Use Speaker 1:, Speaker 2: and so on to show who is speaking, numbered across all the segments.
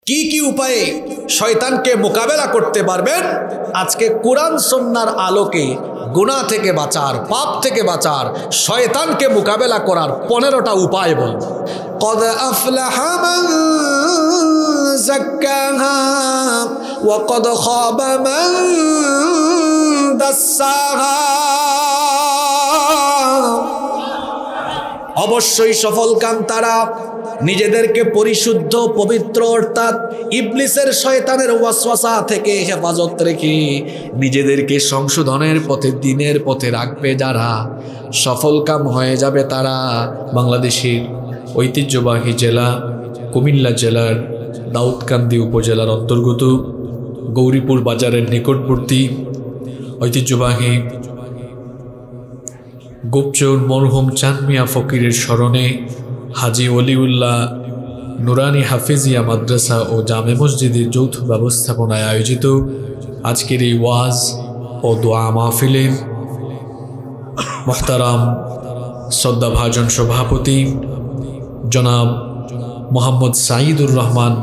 Speaker 1: কি কি উপায়ে শয়তানকে মোকাবেলা করতে পারবেন, আজকে কোরআন সুন্নাহর আলোকে গুনাহ থেকে বাঁচার, পাপ থেকে বাঁচার, শয়তানকে মোকাবেলা করার 15টা উপায় বলব। কদ আফলাহা মান যাক্কাহা ওয়া কদ খাবা মান দাসসাহা। অবশ্যই সফলকাম তারা নিজেদেরকে পরিশুদ্ধ পবিত্র অর্থাৎ ইবলিসের শয়তানের ওয়াসওয়াসা থেকে হেফাজত রেখে নিজেদেরকে সংশোধনের পথে, দিনের পথে রাখবে যারা, সফলকাম হয়ে যাবে তারা। বাংলাদেশের ঐতিহ্যবাহী জেলা কুমিল্লা জেলার দাউদকান্দি উপজেলার অন্তর্গত গৌরীপুর বাজারের নিকটবর্তী ঐতিহ্যবাহী গোপচৌর মরহুম চাঁদ মিয়া ফকিরের স্মরণে হাজী ওলিউল্লাহ নুরানি হাফিজিয়া মাদ্রাসা ও জামে মসজিদের যৌথ ব্যবস্থাপনায় আয়োজিত আজকের এই ওয়াজ ও দোয়া মাহফিলে মুহতারাম শ্রদ্ধাভাজন সভাপতি জনাব মোহাম্মদ সাঈদুর রহমান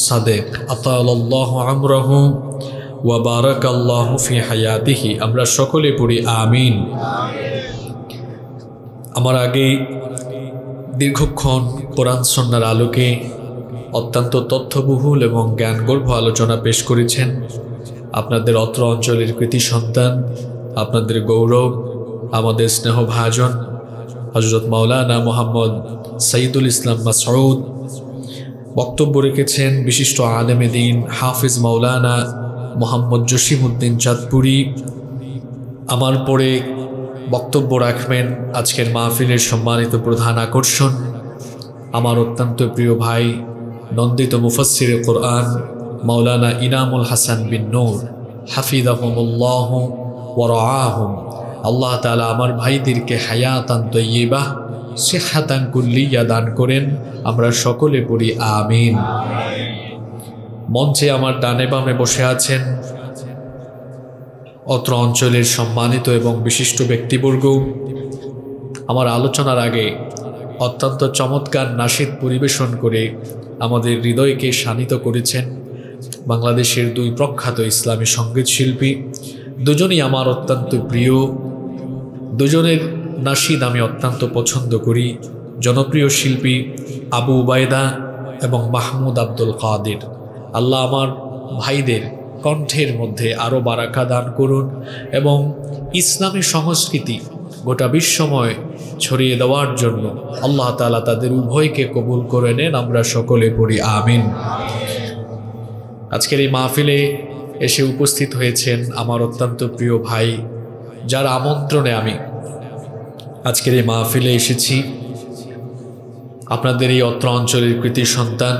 Speaker 1: সাদেক আতালাল্লাহু আমরাহু ওয়া বারাকাল্লাহু ফি হায়াতিহি। আমরা সকলে পড়ি আমিন। আমার আগে দীর্ঘক্ষণ কোরআন সুন্নাহর আলোকে অত্যন্ত তথ্যবহুল এবং জ্ঞানগর্ভ আলোচনা পেশ করেছেন আপনাদের অত্র অঞ্চলের কৃতি সন্তান, আপনাদের গৌরব, আমাদের স্নেহভাজন হযরত মাওলানা মোহাম্মদ সাইদুল ইসলাম মাসউদ। বক্তব্য রেখেছেন বিশিষ্ট আলেমে দ্বীন হাফিজ মাওলানা মোহাম্মদ জসিমউদ্দিন চাঁদপুরি। আমার পরে বক্তব্য রাখবেন আজকের মাহফিলের সম্মানিত প্রধান আকর্ষণ, আমার অত্যন্ত প্রিয় ভাই নন্দিত মুফাসসিরে কোরআন মাওলানা ইনামুল হাসান বিন নূর হাফিজাহুমুল্লাহ ওয়া রাআহুম। আল্লাহ তাআলা আমার ভাইদেরকে হায়াতান তাইয়্যিবাহ সিহহাতান কুল্লিয়া দান করেন। আমরা সকলে পড়ি আমিন। মঞ্চে আমার ডানে বামে বসে আছেন অত্র অঞ্চলের সম্মানিত এবং বিশিষ্ট ব্যক্তিবর্গ। আমার আলোচনার আগে অত্যন্ত চমৎকার নাশিদ পরিবেশন করে আমাদের হৃদয়কে শানিত করেছেন বাংলাদেশের দুই প্রখ্যাত ইসলামী সঙ্গীত শিল্পী। দুজনই আমার অত্যন্ত প্রিয়, দুজনের নাশিদ আমি অত্যন্ত পছন্দ করি। জনপ্রিয় শিল্পী আবু উবায়দা এবং মাহমুদ আব্দুল কাদের। আল্লাহ আমার ভাইদের কণ্ঠের মধ্যে আরও বারাকা দান করুন এবং ইসলামী সংস্কৃতি গোটা বিশ্বময় ছড়িয়ে দেওয়ার জন্য আল্লাহ তাআলা তাদের উভয়কে কবুল করে নেন। আমরা সকলে পড়ি আমিন। আজকের এই মাহফিলে এসে উপস্থিত হয়েছেন আমার অত্যন্ত প্রিয় ভাই, যার আমন্ত্রণে আমি আজকের এই মাহফিলে এসেছি। আপনাদের এই অত্র অঞ্চলের কৃতি সন্তান,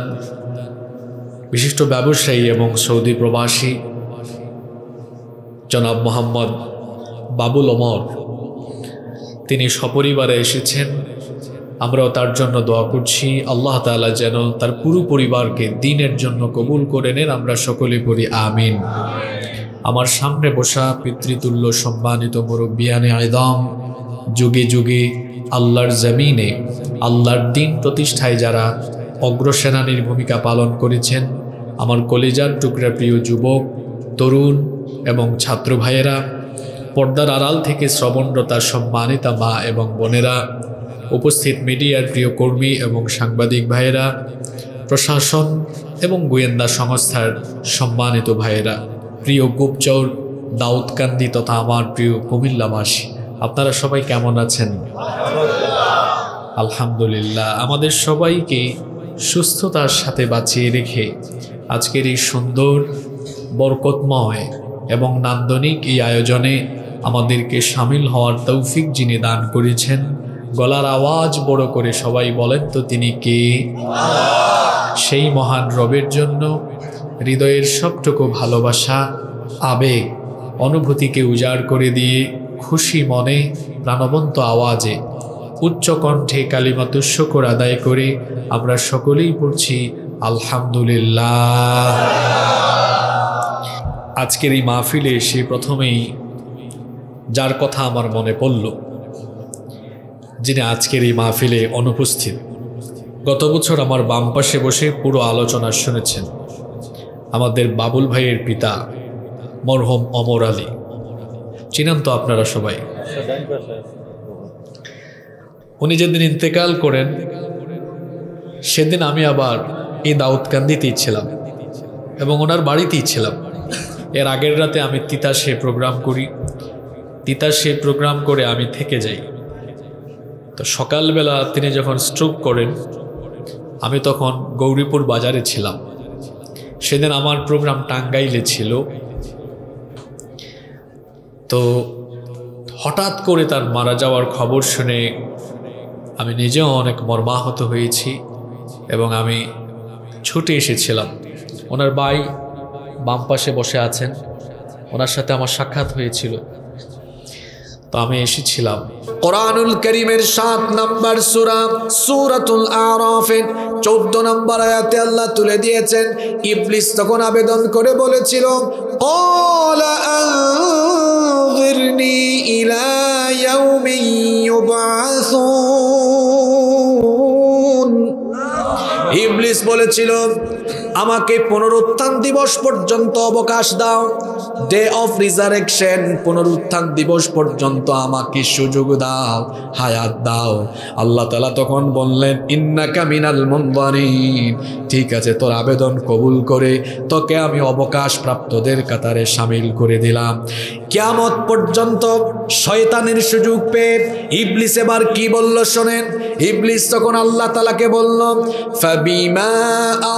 Speaker 1: বিশিষ্ট ব্যবসায়ী এবং সৌদি প্রবাসী জনাব মোহাম্মদ বাবুল ওমর, তিনি সপরিবারে এসেছেন। আমরাও তার জন্য দোয়া করছি আল্লাহ তাআলা যেন তার পুরো পরিবারকে দ্বীনের জন্য কবুল করে নেন। আমরা সকলে পড়ি আমিন। আমার সামনে বসা পিতৃতুল্য সম্মানিত মুরব্বিয়ানে আযম, যুগে যুগে আল্লাহর জমিনে আল্লাহর দ্বীন প্রতিষ্ঠায় যারা অগ্রসেনানীর ভূমিকা পালন করেছেন, আমার কলিজার টুকরা প্রিয় যুবক, তরুণ এবং ছাত্র ভাইয়েরা, পর্দার আড়াল থেকে শ্রবণরতা সম্মানিতা মা এবং বোনেরা, উপস্থিত মিডিয়ার প্রিয় কর্মী এবং সাংবাদিক ভাইয়েরা, প্রশাসন এবং গোয়েন্দা সংস্থার সম্মানিত ভাইয়েরা, প্রিয় গোপচৌর দাউদকান্দি তথা আমার প্রিয় কুমিল্লাবাসী, আপনারা সবাই কেমন আছেন? আলহামদুলিল্লাহ। আমাদের সবাইকে সুস্থতার সাথে বাঁচিয়ে রেখে আজকের এই সুন্দর বরকতময় এবং নান্দনিক এই আয়োজনে আমাদেরকে শামিল হওয়ার তৌফিক যিনি দান করেছেন, গলার আওয়াজ বড় করে সবাই বলেন তো তিনি কে? সেই মহান রবের জন্য হৃদয়ের সবটুকু ভালোবাসা, আবেগ, অনুভূতিকে উজাড় করে দিয়ে খুশি মনে প্রাণবন্ত আওয়াজে উচ্চ কণ্ঠে কালিমাতুশ শুকর আদায় করে আমরা সকলেই পড়ছি আলহামদুলিল্লাহ। আজকের এই মাহফিলে এসে প্রথমেই যার কথা আমার মনে পড়ল, যিনি আজকের এই মাহফিলে অনুপস্থিত, গত বছর আমার বাম পাশে বসে পুরো আলোচনা শুনেছেন আমাদের বাবুল ভাইয়ের পিতা মরহুম অমর আলী, চিনেন তো আপনারা সবাই। উনি যেদিন ইন্তেকাল করেন সেদিন আমি আবার এই দাউদকান্দিতেই ছিলাম এবং ওনার বাড়িতেই ছিলাম। এর আগের রাতে আমি তিতাসে প্রোগ্রাম করি, তিতাসে প্রোগ্রাম করে আমি থেকে যাই। তো সকালবেলা তিনি যখন স্ট্রোক করেন আমি তখন গৌরীপুর বাজারে ছিলাম। সেদিন আমার প্রোগ্রাম টাঙ্গাইলে ছিল। তো হঠাৎ করে তার মারা যাওয়ার খবর শুনে আমি নিজেও অনেক মর্মাহত হয়েছি এবং আমি ছুটে এসেছিলাম। ওনার ভাই বাম পাশে বসে আছেন, ওনার সাথে আমার সাক্ষাৎ হয়েছিল। তো আমি এসেছিলাম। কোরআনুল কারীমের 7 নম্বর সূরা সূরাতুল আরাফের 14 নম্বর আয়াতে আল্লাহ তুলে দিয়েছেন, ইবলিস তখন আবেদন করে বলেছিল, ক্বালা আনযিরনি ইলা ইয়াউমি ইউবআসুন। ইবলিস বলেছিল, আমাকে পুনরুত্থান দিবস পর্যন্ত অবকাশ দাও, ডে অফ রিজারেকশন, পুনরুত্থান দিবস পর্যন্ত আমাকে সুযোগ দাও, হায়াত দাও। আল্লাহ তাআলা তখন বললেন, ইন্নাকা মিনাল মুনযারিন, ঠিক আছে, তোর আবেদন কবুল করে তোকে আমি অবকাশ প্রাপ্তদের কাতারে শামিল করে দিলাম। কিয়ামত পর্যন্ত শয়তানের সুযোগ পেয়ে ইবলিস এবার কি বলল শোনেন। ইবলিস তখন আল্লাহ তাআলাকে বলল, ফাবিমা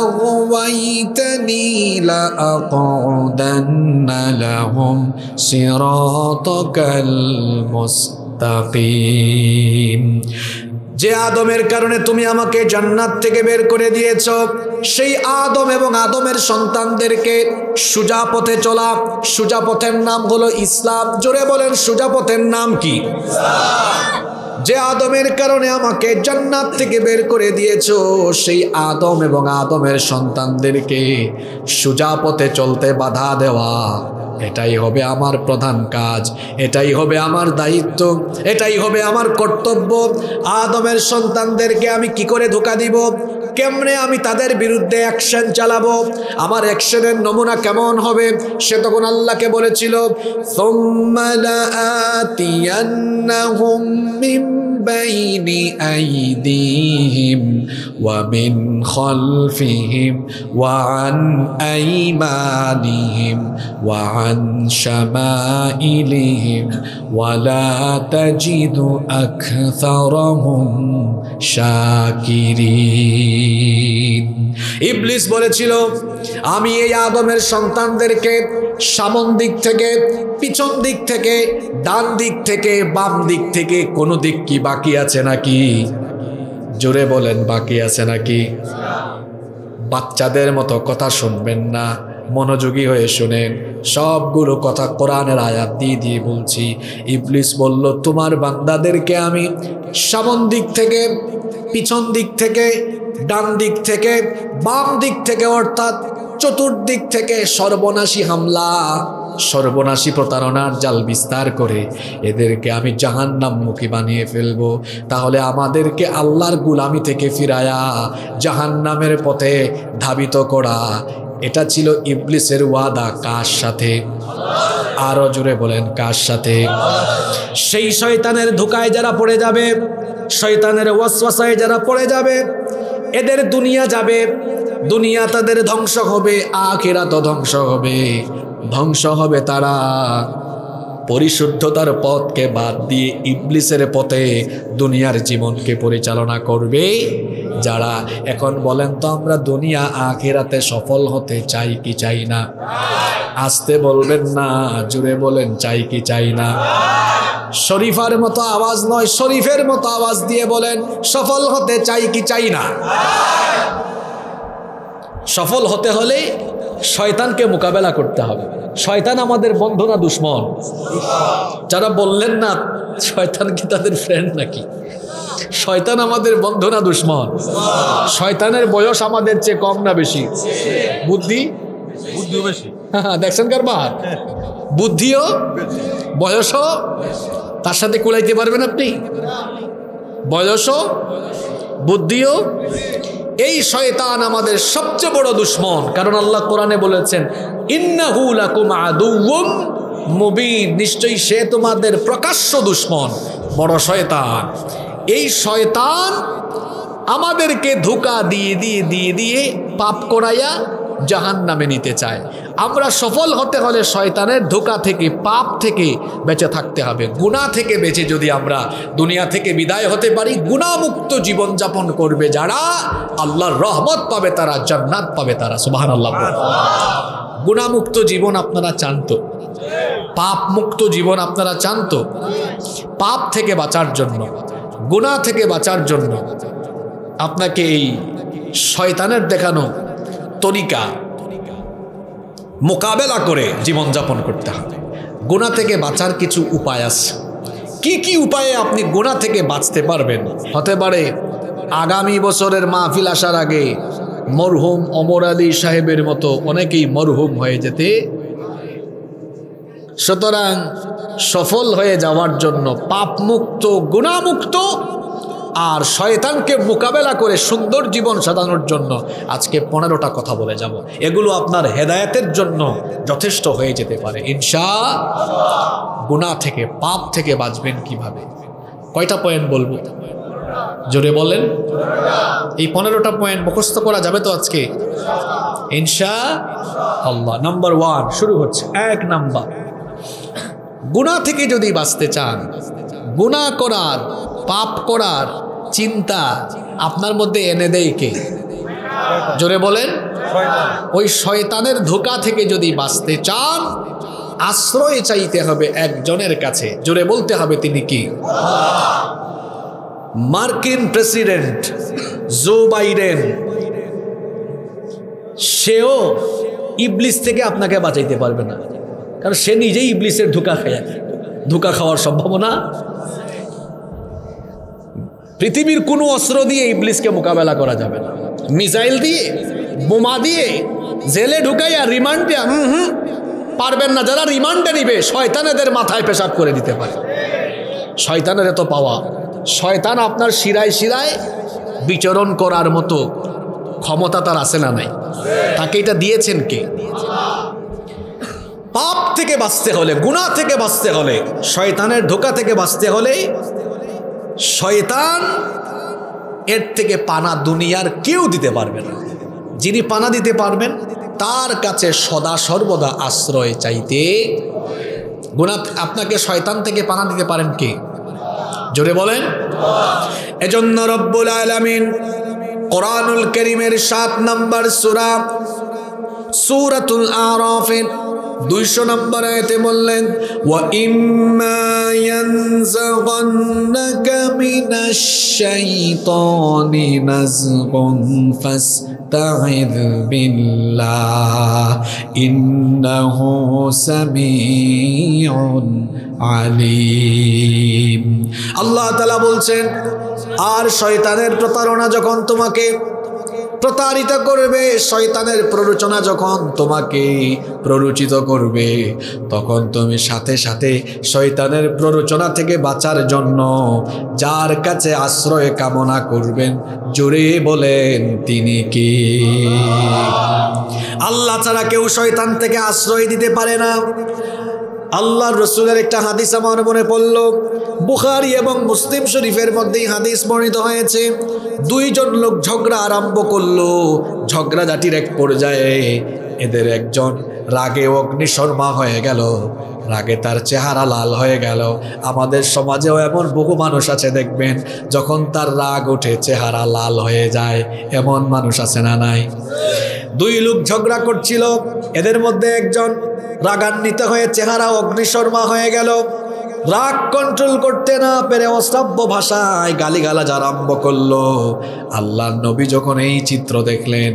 Speaker 1: আগওয়াইতানি লাআকুদান্না লাহুম সিরাতাকাল মুস্তাকিম। যে আদমের কারণে তুমি আমাকে জান্নাত থেকে বের করে দিয়েছ, সেই আদম এবং আদমের সন্তানদেরকে সোজা পথে চলা, সোজা পথের নাম হলো ইসলাম। জোরে বলেন, সোজা পথের নাম কি? যে আদমের কারণে আমাকে জান্নাত থেকে বের করে দিয়েছ, সেই আদম এবং আদমের সন্তানদেরকে সোজা পথে চলতে বাধা দেওয়া, এটাই হবে আমার প্রধান কাজ, এটাই হবে আমার দায়িত্ব, এটাই হবে আমার কর্তব্য। আদমের সন্তানদেরকে আমি কি করে ধোঁকা দিব, কেমনে আমি তাদের বিরুদ্ধে অ্যাকশন চালাবো, আমার অ্যাকশনের নমুনা কেমন হবে? সে তখন আল্লাহকে বলেছিল, সুম্মা লাআতিয়ান্নাহুম মিন বাইনি আইদিহিম ওয়া মিন খালফিহিম ওয়া আন আইমানিহিম ওয়া আন শামাইলিহিম ওয়া লা তাজিদু আকসারাহুম শাকিরিন। ইবলিস বলেছিল, আমি এই আদমের সন্তানদেরকে সামন দিক থেকে, পিছন দিক থেকে, ডান দিক থেকে, বাম দিক থেকে, কোনো দিক কি বাকি আছে নাকি? জোরে বলেন, বাকি আছে নাকি? বাচ্চাদের মতো কথা শুনবেন না, মনোযোগী হয়ে শুনেন। সবগুলো কথা কোরআনের আয়াত দিয়ে দিয়ে বলছি। ইবলিস বলল, তোমার বান্দাদেরকে আমি সামন দিক থেকে, পিছন দিক থেকে, ডান দিক থেকে, বাম দিক থেকে, অর্থাৎ চতুর্দিক থেকে সর্বনাশী হামলা, সর্বনাশী প্রতারণার জাল বিস্তার করে এদেরকে আমি জাহান্নামমুখী বানিয়ে ফেলবো। তাহলে আমাদেরকে আল্লাহর গুলামি থেকে ফিরায়া জাহান্নামের পথে ধাবিত করা, এটা ছিল ইবলিসের ওয়াদা। কার সাথে? আরো জোরে বলেন, কার সাথে? সেই শয়তানের ধোঁকায় যারা পড়ে যাবে, শয়তানের ওয়াসওয়াসায় যারা পড়ে যাবে, এদের দুনিয়া যাবে, দুনিয়া তাদের ধ্বংস হবে, আখিরাত ধ্বংস হবে। ধ্বংস হবে তারা পরিশুদ্ধতার পথকে বাদ দিয়ে ইবলিসের পথে দুনিয়ার জীবনকে পরিচালনা করবে যারা। এখন বলেন তো, আমরা দুনিয়া আখিরাতে সফল হতে চাই কি চাই না? আসতে বলবেন না, জুড়ে বলেন, চাই কি চাই না? শরীফার মতো আওয়াজ নয়, শরীফের মতো আওয়াজ দিয়ে বলেন, সফল হতে চাই কি চাই না? সফল হতে হলে শয়তানকে মোকাবেলা করতে হবে। শয়তান আমাদের বন্ধু না দুশ্মন? যারা বললেন না শয়তান কি তাদের ফ্রেন্ড নাকি? শয়তান আমাদের বন্ধু না দুশ্মন? শয়তানের বয়স আমাদের চেয়ে কম না বেশি? বুদ্ধি বেশি। দেখছেন কারবার? বুদ্ধিও বয়সও তার সাথে কুলাইতে পারবেন আপনি? বয়সও বুদ্ধিও এই শয়তান আমাদের সবচেয়ে বড় দুশমন, কারণ আল্লাহ কোরআনে বলেছেন ইন্নাহু লাকুম আদুউম মুবিন, নিশ্চয়ই সে তোমাদের প্রকাশ্য দুশমন, বড় শয়তান। এই শয়তান আমাদেরকে ধোঁকা দিয়ে দিয়ে দিয়ে দিয়ে পাপ করাইয়া জাহান্নামে নিতে চায়। আমরা সফল হতে হলে শয়তানের ধোঁকা থেকে, পাপ থেকে বেঁচে থাকতে হবে। গুনাহ থেকে বেঁচে যদি আমরা দুনিয়া থেকে বিদায় হতে পারি, গুনাহমুক্ত জীবনযাপন করবে যারা, আল্লাহর রহমত পাবে তারা, জান্নাত পাবে তারা। সুবহানাল্লাহ। গুনাহমুক্ত জীবন আপনারা চান তো? পাপ মুক্ত জীবন আপনারা চান তো? পাপ থেকে বাঁচার জন্য, গুনাহ থেকে বাঁচার জন্য আপনাকে এই শয়তানের দেখানো তরিকা মোকাবেলা করে জীবনযাপন করতে হবে। গুনাহ থেকে বাঁচার কিছু উপায় আছে। কি কি উপায়ে আপনি গুনাহ থেকে বাঁচতে পারবেন? হতে পারে আগামী বছরের মাহফিল আসার আগে মরহুম ওমর আলী সাহেবের মতো অনেকেই মরহুম হয়ে যেতে। সুতরাং সফল হয়ে যাওয়ার জন্য, পাপ মুক্ত, গুনাহমুক্ত আর শয়তানকে মোকাবেলা করে সুন্দর জীবন সাজানোর জন্য আজকে 15টা কথা বলে যাব। এগুলো আপনার হেদায়েতের জন্য যথেষ্ট হয়ে যেতে পারে ইনশাআল্লাহ। গুনাহ থেকে, পাপ থেকে বাঁচবেন কিভাবে? কয়টা পয়েন্ট বলবো? জোরে বলেন। এই 15টা পয়েন্ট মুখস্থ করা যাবে তো আজকে ইনশাআল্লাহ। নাম্বার 1 শুরু হচ্ছে। 1 নাম্বার, গুনাহ থেকে যদি বাঁচতে চান, গুনাহ করার, পাপ করার চিন্তা আপনার মধ্যে এনে দেয় কে? জোরে বলেন। ওই শয়তানের ধোঁকা থেকে যদি বাঁচতে চান, আশ্রয় চাইতে হবে একজনের কাছে। জোরে বলতে হবে তিনি কি? মার্কিন প্রেসিডেন্ট জো বাইডেন, সেও ইবলিস থেকে আপনাকে বাঁচাইতে পারবে না, কারণ সে নিজেই ইবলিসের ধোঁকা খাওয়ার সম্ভাবনা। পৃথিবীর কোনো অস্ত্র দিয়ে ইবলিসকে মোকাবেলা করা যাবে না। মিসাইল দিয়ে, বোমা দিয়ে, জেলে ঢুকাইয়া রিমান্ড দেয়া পারবেন না। যারা রিমান্ডে নিবে শয়তান এদের মাথায় পেশাব করে দিতে পারে। শয়তানের এত পাওয়া, শয়তান আপনার শিরায় শিরায় বিচরণ করার মতো ক্ষমতা তার আছে না নাই? তাকে এটা দিয়েছেন কে? পাপ থেকে বাঁচতে হলে, গুনাহ থেকে বাঁচতে হলে, শয়তানের ধোঁকা থেকে বাঁচতে হলে, শয়তান এর থেকে পানা দুনিয়ার কেউ দিতে পারবে না। যিনি পানা দিতে পারবেন তার কাছে সদা সর্বদা আশ্রয় চাইতে। গুনাহ আপনাকে শয়তান থেকে পানা দিতে পারেন কে? জোরে বলেন। এজন্য রব্বুল আলামিন কোরআনুল কারীমের 7 নম্বর সূরা সূরাতুল আরাফের 200 নম্বর আয়াতে বললেন, ওয়া ইম্মা ইয়ানজাগান্নাকা মিনাশ শাইতানি নাযগুন ফাস্তাইয বিল্লাহ ইন্নাহু সামিউন আলিম। আল্লাহ তাআলা বলছেন, আর শয়তানের প্রতারণা যখন তোমাকে প্রতারিত করবে, শয়তানের প্ররোচনা যখন তোমাকে প্ররোচিত করবে, তখন তুমি সাথে সাথে শয়তানের প্ররোচনা থেকে বাঁচার জন্য যার কাছে আশ্রয় কামনা করবেন, জোরে বলেন তিনি কি? আল্লাহ ছাড়া কেউ শয়তান থেকে আশ্রয় দিতে পারে না। আল্লাহর রাসূলের একটা হাদিস আমার মনে পড়ল, বুখারী এবং মুসলিম শরীফের মধ্যে হাদিস বর্ণিত হয়েছে। 2 জন লোক ঝগড়া আরম্ভ করলো। ঝগড়াঝাটির এক পর্যায়ে এদের একজন রাগে অগ্নিশর্মা হয়ে গেল, রাগে তার চেহারা লাল হয়ে গেল। আমাদের সমাজেও এমন বহু মানুষ আছে দেখবেন, যখন তার রাগ ওঠে চেহারা লাল হয়ে যায়। এমন মানুষ আছে না নাই? 2 লোক ঝগড়া করছিল, এদের মধ্যে একজন রাগান্বিত হয়ে চেহারা অগ্নিশর্মা হয়ে গেল। রাগ কন্ট্রোল করতে না পেরে অশ্রাব্য ভাষায় গালিগালাজ আরম্ভ করলো। আল্লাহর নবী যখন এই চিত্র দেখলেন,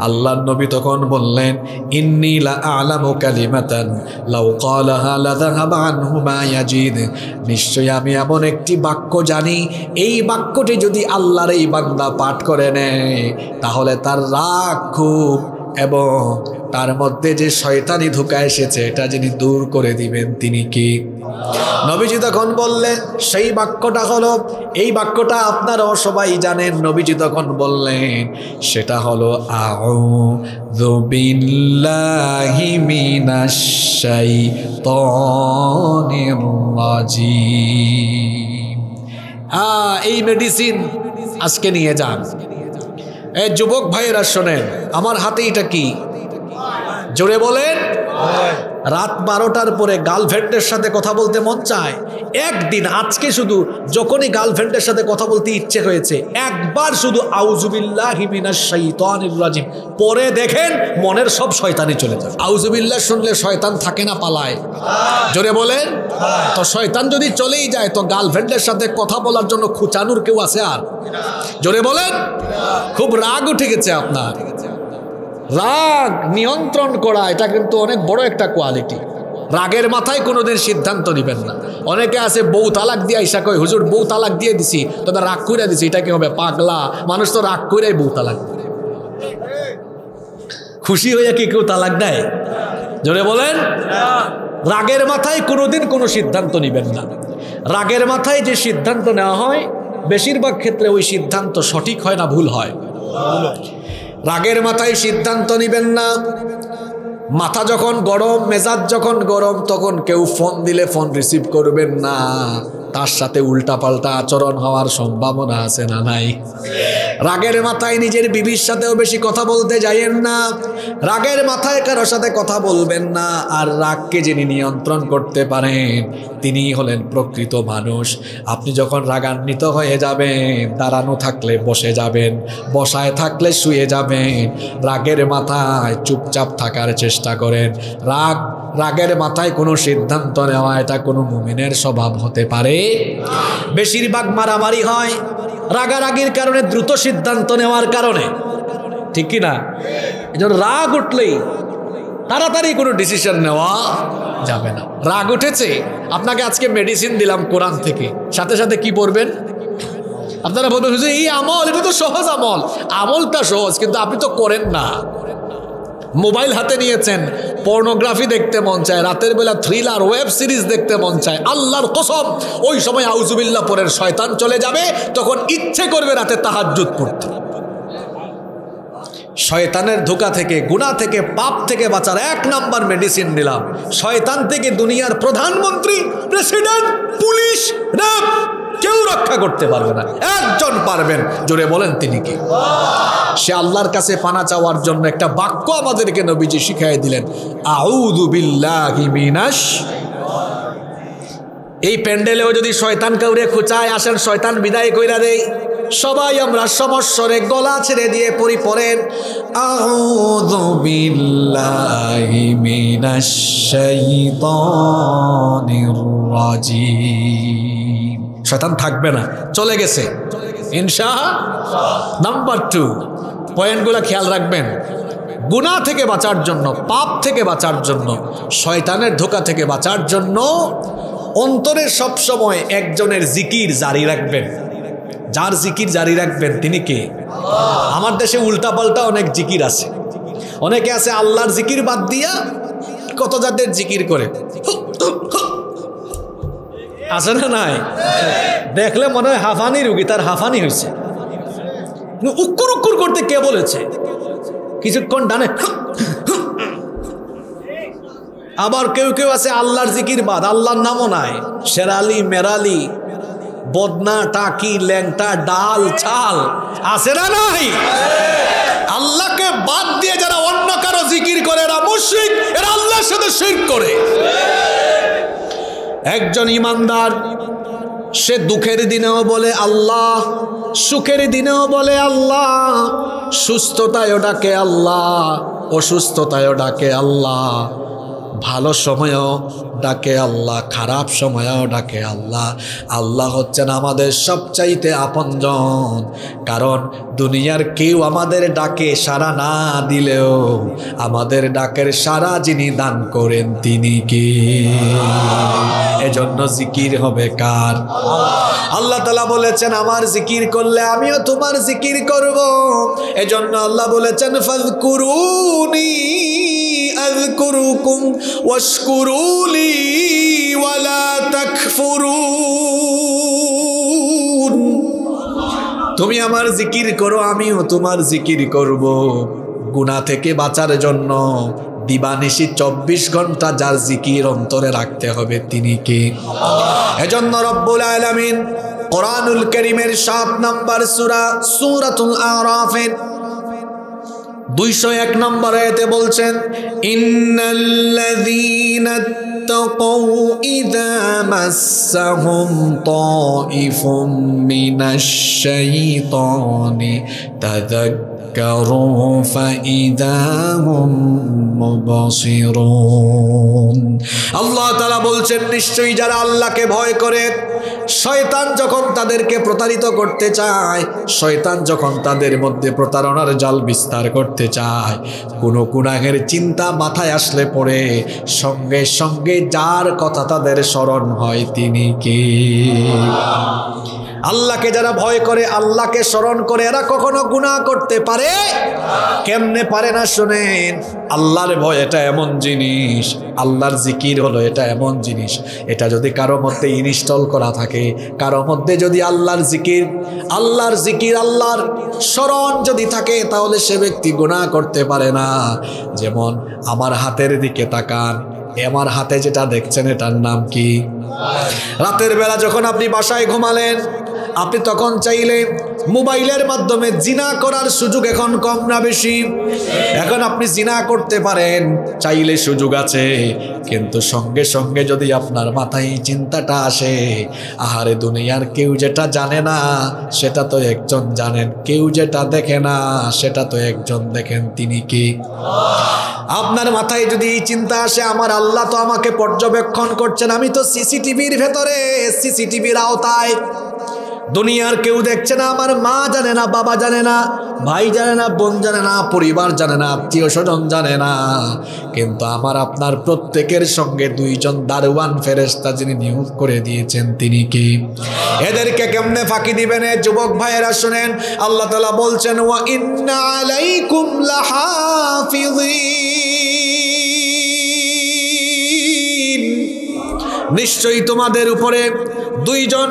Speaker 1: আল্লাহর নবী তখন বললেন, ইন্নী লা আ'লামু কালিমাতান লাউ ক্বালাহা লাযাহাবা আনহু মা ইয়াজিদ। নিশ্চয়ই আমি এমন একটি বাক্য জানি, এই বাক্যটি যদি আল্লাহর এই বান্দা পাঠ করে নেয় তাহলে তার রাগ খুব এবং তার মধ্যে যে শয়তানি ঢুকা এসেছে এটা যিনি দূর করে দিবেন তিনি কি? নবীজি তখন বললেন, সেই বাক্যটা হলো, এই বাক্যটা আপনারাও সবাই জানেন। নবীজি তখন বললেন, সেটা হলো আউযু বিল্লাহি মিনাশ শাইতানির রাজিম। এই মেডিসিন আজকে নিয়ে যান। এই যুবক ভাইয়েরা শোনেন, আমার হাতে এটা কি? জোরে বলেন। রাত 12টার পরে গার্লফ্রেন্ডের সাথে কথা বলতে মন চায়, একদিন আজকে শুধু যখনই গার্লফ্রেন্ডের সাথে কথা বলতে ইচ্ছে হয়েছে, একবার শুধু আউযু বিল্লাহি মিনাশ শাইতানির রাজিম পরে দেখেন মনের সব শয়তানি চলে যায়। আউযু বিল্লাহ শুনলে শয়তান থাকে না, পালায়? জোরে বলেন। তো শয়তান যদি চলেই যায় তো গার্লফ্রেন্ডের সাথে কথা বলার জন্য খুঁচানোর কেউ আছে আর? জোরে বলেন। খুব রাগ উঠে গেছে আপনার। রাগ নিয়ন্ত্রণ করা এটা কিন্তু অনেক বড় একটা কোয়ালিটি। রাগের মাথায় কোনোদিন সিদ্ধান্ত নেবেন না। অনেকে আছে বউ তালাক দিয়ে আইসা কয়, হুজুর বউ তালাক দিয়ে দিছি, তোদের রাগ কইরা দিছি, এটা কি হবে? পাগলা মানুষ তো রাগ কইরাই বউ তালাক। খুশি হইয়া কি কেউ তালাক দেয়? জোরে বলেন। রাগের মাথায় কোনোদিন কোনো সিদ্ধান্ত নেবেন না। রাগের মাথায় যে সিদ্ধান্ত নেওয়া হয় বেশিরভাগ ক্ষেত্রে ওই সিদ্ধান্ত সঠিক হয় না, ভুল হয়। রাগের মাথায় সিদ্ধান্ত নেবেন না। মাথা যখন গরম, মেজাজ যখন গরম, তখন কেউ ফোন দিলে ফোন রিসিভ করবেন না। তার সাথে উল্টাপাল্টা আচরণ হওয়ার সম্ভাবনা আছে না নাই? রাগের মাথায় নিজের বিবির সাথেও বেশি কথা বলতে যাইয়েন না। রাগের মাথায় কারোর সাথে কথা বলবেন না। আর রাগকে যিনি নিয়ন্ত্রণ করতে পারেন তিনি হলেন প্রকৃত মানুষ। আপনি যখন রাগান্বিত হয়ে যাবেন, দাঁড়ানো থাকলে বসে যাবেন, বসায় থাকলে শুয়ে যাবেন। রাগের মাথায় চুপচাপ থাকার চেষ্টা করেন। রাগের মাথায় কোনো সিদ্ধান্ত নেওয়া এটা কোনো মুমিনের স্বভাব হতে পারে? বেশিরভাগ মারামারি হয় রাগারাগির কারণে, দ্রুত সিদ্ধান্ত নেওয়ার কারণে, ঠিক কি না? এজন্য রাগ উঠলেই তাড়াতাড়ি কোনো ডিসিশন নেওয়া যাবে না। রাগ উঠেছে, আপনাকে আজকে মেডিসিন দিলাম কোরআন থেকে, সাথে সাথে কি পড়বেন? আপনারা বলবেন হুজুর এই আমল, এটা তো সহজ আমল। আমলটা সহজ, কিন্তু আপনি তো করেন না। মোবাইল হাতে নিয়েছেন, পর্নোগ্রাফি দেখতে মন চায়, রাতের বেলা থ্রিলার ওয়েব সিরিজ দেখতে মন চায়, আল্লাহর কসম ওই সময় আউযুবিল্লাহ পরের শয়তান চলে যাবে, তখন ইচ্ছে করবে রাতে তাহাজ্জুদ পড়তে। শয়তানের ধোঁকা থেকে, গুনাহ থেকে, পাপ থেকে বাঁচার 1 নাম্বার মেডিসিন নিলাম। শয়তান থেকে দুনিয়ার প্রধানমন্ত্রী, প্রেসিডেন্ট, পুলিশ, র্যাব কেউ রক্ষা করতে পারবে না। একজন পারবেন, জোরে বলেন তিনি কি? সে আল্লাহর কাছে পানা চাওয়ার জন্য একটা বাক্য আমাদেরকে নবীজি শিখিয়ে দিলেন, আউযু বিল্লাহি মিনাশ। এই প্যান্ডেলেও যদি শয়তান কাউরে খুঁচায়, আসেন শয়তান বিদায় কইরা দেই। সবাই আমরা সমস্বরে গলা ছেড়ে দিয়ে পড়ি, পড়েন আউযু বিল্লাহি মিনাশ শাইতানির রাজিম। শয়তান থাকবে না, চলে গেছে ইনশাআল্লাহ। নাম্বার 2 পয়েন্টগুলো খেয়াল রাখবেন। গুনাহ থেকে বাঁচার জন্য, পাপ থেকে বাঁচার জন্য, শয়তানের ধোঁকা থেকে বাঁচার জন্য অন্তরে সবসময় একজনের জিকির জারি রাখবেন। যার জিকির জারি রাখবেন তিনি কে? আমার দেশে উল্টাপাল্টা অনেক জিকির আছে। অনেকে আছে আল্লাহর জিকির বাদ দিয়া কত জাতের জিকির করে, আছে না নাই? দেখলে মনে হয় হাঁফানি রুগী, তার হাঁফানি হয়েছে। উক্কুর উক্কুর করতে কে বলেছে? কিছুক্ষণ ডানে। আবার কেউ কেউ আছে আল্লাহর জিকির বাদ, আল্লাহর নামও নাই, শেরালি, মেরালি, বদনা, টাকি, ল্যাংটা, ডাল, চাল, আছে না নাই? আল্লাহকে বাদ দিয়ে যারা অন্য কারো জিকির করে এরা মুশরিক, এরা আল্লাহর সাথে শিরক করে। একজন ইমানদার সে দুঃখের দিনেও বলে আল্লাহ, সুখের দিনেও বলে আল্লাহ, সুস্থতায়ও ডাকে আল্লাহ, অসুস্থতায়ও ডাকে আল্লাহ, ভালো সময়ও ডাকে আল্লাহ, খারাপ সময়ও ডাকে আল্লাহ। আল্লাহ হচ্ছেন আমাদের সবচাইতে আপনজন। কারণ দুনিয়ার কেউ আমাদের ডাকে সাড়া না দিলেও আমাদের ডাকের সাড়া যিনি দান করেন তিনি কে? এজন্য জিকির হবে কার? আল্লাহ তাআলা বলেছেন আমার জিকির করলে আমিও তোমার জিকির করব। এজন্য আল্লাহ বলেছেন ফাযকুরুনি আযকুরুকুম ওয়াশকুরু লি ওয়ালা তাকফুরুন। তুমি আমার জিকির করো, আমিও তোমার জিকির করব। গুনাহ থেকে বাঁচার জন্য দিবানিশি 24 ঘন্টা যার জিকির অন্তরে রাখতে হবে তিনি কে? এজন্য রব্বুল আলামিন কোরআনুল কারীমের 7 নম্বর সূরা সূরাতুল আরাফের 201 নম্বর আয়াতে বলছেন, ইন্নাল্লাযীনা তাকাউ ইযা মাসসাহুম তাইফুম মিনাশ শাইতানি তাযাক্কারু ফাইযা হুম মুবসিরুন। আল্লাহ তাআলা বলছেন, নিশ্চয়ই যারা আল্লাহকে ভয় করে, শয়তান যখন তাদেরকে প্রতারিত করতে চায়, শয়তান যখন তাদের মধ্যে প্রতারণার জাল বিস্তার করতে চায়, কোনো গুনাহের চিন্তা মাথায় আসলে পড়ে সঙ্গে সঙ্গে যার কথা তাদের স্মরণ হয় তিনি কে? আল্লাহকে যারা ভয় করে, আল্লাহকে স্মরণ করে, এরা কখনো গুনাহ করতে পারে? কেমনে পারে না শুনেন। আল্লাহর ভয় এটা এমন জিনিস, আল্লাহর জিকির হলো এটা এমন জিনিস, এটা যদি কারো মধ্যে ইনস্টল করা থাকে, কারো মধ্যে যদি আল্লাহর জিকির আল্লাহর স্মরণ যদি থাকে, তাহলে সে ব্যক্তি গুনাহ করতে পারে না। যেমন আমার হাতের দিকে তাকান, আমার হাতে যেটা দেখছেন এটার নাম কি? রাতের বেলা যখন আপনি বাসায় ঘুমালেন, আপনি তখন চাইলে মোবাইলের মাধ্যমে জিনা করার সুযোগ এখন কম না বেশি? এখন আপনি জিনা করতে পারেন, চাইলে সুযোগ আছে। কিন্তু সঙ্গে সঙ্গে যদি আপনার মাথায় চিন্তাটা আসে, আহারে দুনিয়ার কেউ যেটা জানে না সেটা তো একজন জানেন, কেউ যেটা দেখে না সেটা তো একজন দেখেন, তিনি কি? আপনার মাথায় যদি এই চিন্তা আসে, আমার আল্লাহ তো আমাকে পর্যবেক্ষণ করছেন, আমি তো সিসিটিভির ভেতরে, সিসিটিভির আওতায়, দুনিয়ার কেউ দেখছে না, আমার মা জানে না, বাবা জানে না, ভাই জানে না, বোন জানে না, পরিবার জানে না, আত্মীয় স্বজন জানে না, কিন্তু আমার আপনার প্রত্যেকের সঙ্গে 2 জন দারওয়ান ফেরেশতা যিনি নিয়োগ করে দিয়েছেন তিনি কি? এদেরকে কেমনে ফাঁকি দিবেন? যুবক ভাইয়েরা শুনেন, আল্লাহ তাআলা বলছেন, ওয়া ইন্না আলাইকুম লাহাফিযিন, নিশ্চয়ই তোমাদের উপরে 2 জন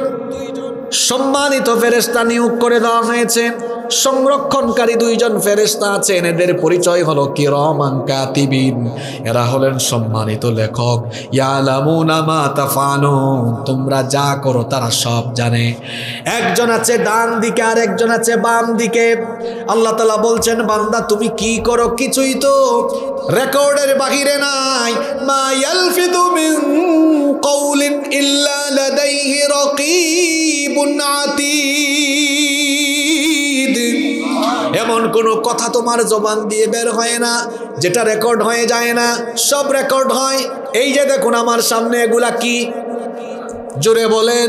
Speaker 1: সম্মানিত ফেরেশতা নিয়োগ করে দেওয়া হয়েছে, সংরক্ষণকারী 2 জন ফেরেশতা আছেন। এদের পরিচয় হলো কিরামান কাতিবিন, এরা হলেন সম্মানিত লেখক। ইয়ালামুনা মা তাফআলুন, তোমরা যা করো তারা সব জানে। একজন আছে ডান দিকে আর একজন আছে বাম দিকে। আল্লাহ তাআলা বলছেন, বান্দা তুমি কি করো কিছুই তো রেকর্ডের বাহিরে নাই। মা ইয়ালফিদু মিন কওলিন ইল্লা লাদাইহি রাকীবুন আতীদ, এমন কোনো কথা তোমার জবান দিয়ে বের হয় না যেটা রেকর্ড হয়ে যায় না, সব রেকর্ড হয়। এই যে দেখুন আমার সামনে এগুলা কি? জোরে বলেন।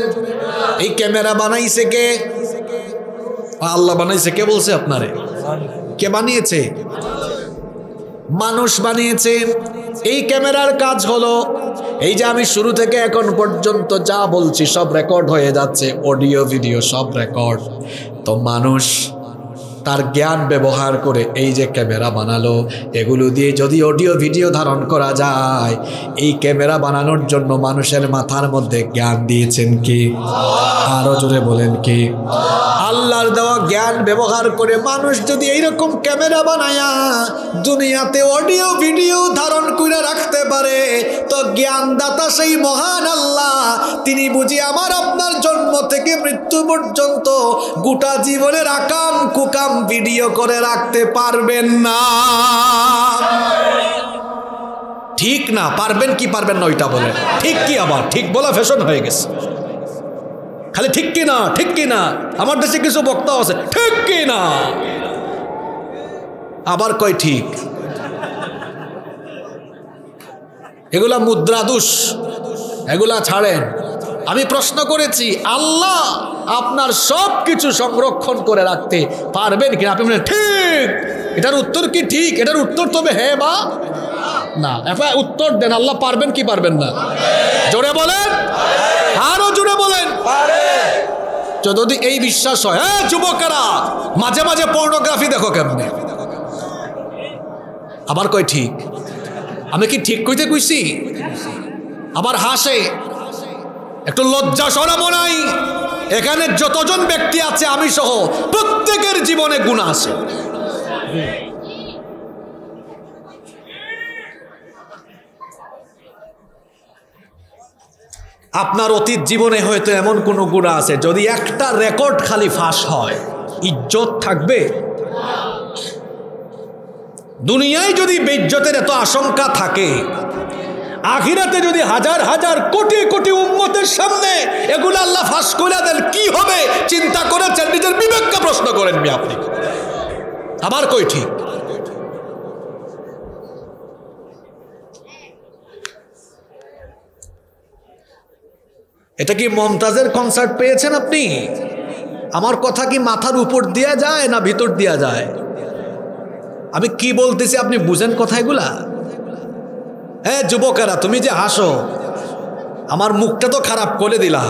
Speaker 1: এই ক্যামেরা বানাইছে কে? আল্লাহ বানাইছে। কে বলছে আপনারে? কে বানিয়েছে? মানুষ বানিয়েছে। এই ক্যামেরার কাজ হলো, এই যে আমি শুরু থেকে এখন পর্যন্ত যা বলছি সব রেকর্ড হয়ে যাচ্ছে, অডিও ভিডিও সব রেকর্ড। তো মানুষ তার জ্ঞান ব্যবহার করে এই যে ক্যামেরা বানালো, এগুলো দিয়ে যদি অডিও ভিডিও ধারণ করা যায়, এই ক্যামেরা বানানোর জন্য মানুষের মাথার মধ্যে জ্ঞান দিয়েছেন কি? আরো জোরে বলেন কি? আল্লাহর দেওয়া জ্ঞান ব্যবহার করে মানুষ যদি এইরকম ক্যামেরা বানায়া দুনিয়াতে অডিও ভিডিও ধারণ করে রাখতে পারে, তো জ্ঞানদাতা সেই মহান আল্লাহ, তিনি বুঝি আমার আপনার জন্ম থেকে মৃত্যু পর্যন্ত গোটা জীবনের আকাম কুকাম ভিডিও করে রাখতে পারবেন না? ঠিক না? পারবেন কি পারবেন না ওইটা বলেন। ঠিক কি? আবার ঠিক বলা ফ্যাশন হয়ে গেছে, খালি ঠিক কি না, ঠিক কি না। আমার দেশে কিছু বক্তা আছে, ঠিক কি না, আবার কয় ঠিক। এগুলা মুদ্রাদোষ, এগুলা ছাড়েন। আমি প্রশ্ন করেছি, আল্লাহ আপনার সব কিছু সংরক্ষণ করে রাখতে পারবেন কিনা? আপনি বলেন ঠিক। এটার উত্তর কি ঠিক? এটার উত্তর তবে হ্যাঁ বা না। এখন উত্তর দেন, আল্লাহ পারবেন কি পারবেন না? জোরে বলেন, আরো জোরে বলেন। যদি এই বিশ্বাস হয়, হ্যাঁ যুবকেরা মাঝে মাঝে পর্নোগ্রাফি দেখো কেমনে, আবার কয় ঠিক।
Speaker 2: আমি কি ঠিক কইতে কইছি? আবার হাসে, একটু লজ্জা শরম নাই। এখানে যতজন ব্যক্তি আছে আমি সহ প্রত্যেকের জীবনে গুনাহ আছে। আপনার অতীত জীবনে হয়তো এমন কোনো গুনাহ আছে, যদি একটা রেকর্ড খালি ফাঁস হয়, ইজ্জত থাকবে? দুনিয়ায় যদি বেইজ্জতের এত আশঙ্কা থাকে, আখিরাতে যদি হাজার হাজার কোটি কোটি উম্মতের সামনে এগুলো আল্লাহ ফাঁস করে দেন, কি হবে? চিন্তা করেছেন? নিজের বিবেককে প্রশ্ন করেন মি আপনি? আবার কই ঠিক? এটা কি মমতাজের কনসার্ট পেয়েছেন আপনি? আমার কথা কি মাথার উপর দিয়া যায় না ভিতর দিয়া যায়? আমি কি বলতেছি আপনি বুঝেন কথাগুলা? হ্যাঁ যুবকেরা, তুমি যে হাসো, আমার মুখটা তো খারাপ করে দিলা।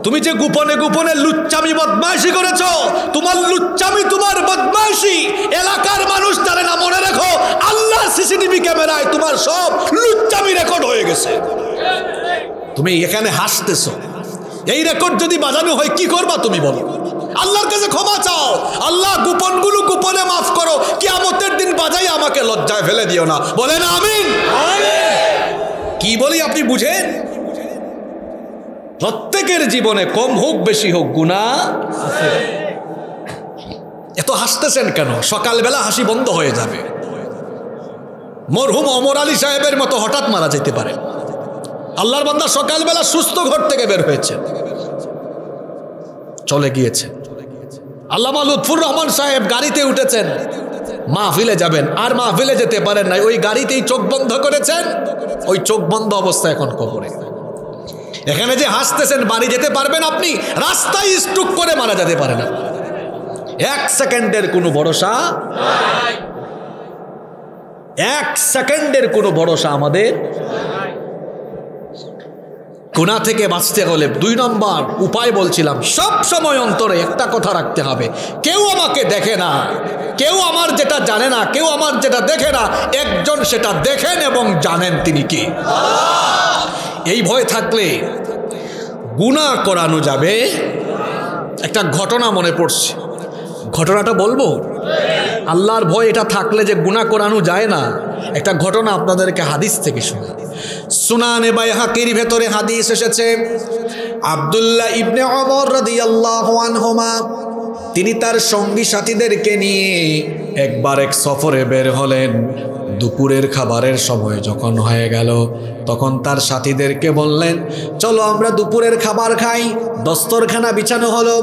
Speaker 2: তুমি যে গোপনে গোপনে লুচ্চামি বদমাইশি করেছো, তোমার লুচ্চামি, তোমার বদমাইশি এলাকার মানুষ জানে না। মনে রাখো, আল্লাহর সিসিটিভি ক্যামেরায় তোমার সব লুচ্চামি রেকর্ড হয়ে গেছে। তুমি এখানে হাসতেছো, এই রেকর্ড যদি বাজানো হয় কি করবা তুমি বলো? আল্লাহর কাছে ক্ষমা চাও, আল্লাহ গোপনগুলো গোপনে মাফ করো, কিয়ামতের দিন বাজাই আমাকে লজ্জায় ফেলে দিও না। বলেন আমিন। কি বলি আপনি বুঝেন? প্রত্যেকের জীবনে কম হোক বেশি হোক গুনাহ আছে। এত হাসতেছেন কেন? সকালবেলা হাসি বন্ধ হয়ে যাবে। মরহুম ওমর আলী সাহেবের মতো হঠাৎ মারা যেতে পারে। আল্লাহর বান্দা সকালবেলা সুস্থ ঘর থেকে বের হয়েছে, চলে গিয়েছে। আল্লামা লুৎফুর রহমান সাহেব গাড়িতে উঠেছেন, মাহফিলে যাবেন, আর মাহফিলে যেতে পারেন নাই, ওই গাড়িতেই চোখ বন্ধ করেছেন। ওই চোখ বন্ধ অবস্থা এখন কবরে। এখানে যে হাসতেছেন, বাড়ি যেতে পারবেন আপনি? রাস্তায় স্ট্রোক করে মারা যেতে পারেন। এক সেকেন্ডের কোনো ভরসা, এক সেকেন্ডের কোনো ভরসা আমাদের। গুনাহ থেকে বাঁচতে হলে 2 নম্বর উপায় বলছিলাম, সব সময় অন্তরে একটা কথা রাখতে হবে, কেউ আমাকে দেখে না, কেউ আমার যেটা জানে না, কেউ আমার যেটা দেখে না, একজন সেটা দেখেন এবং জানেন, তিনি কি। এই ভয় থাকলে গুনাহ করানো যাবে। একটা ঘটনা মনে পড়ছে, ঘটনাটা বলবো? আল্লাহর ভয় এটা থাকলে যে গুনাহ করানো যায় না, একটা ঘটনা আপনাদেরকে হাদিস থেকে শোনা। সুনানে বাইহাকির ভেতরে হাদিস এসেছে, আব্দুল্লাহ ইবনে ওমর রাদিয়াল্লাহু আনহুমা তিনি তার সঙ্গী সাথীদেরকে নিয়ে একবার এক সফরে বের হলেন। দুপুরের খাবারের সময় যখন হয়ে গেল, তখন তার সাথীদেরকে বললেন, চলো আমরা দুপুরের খাবার খাই। দস্তরখানা বিছানো হলো।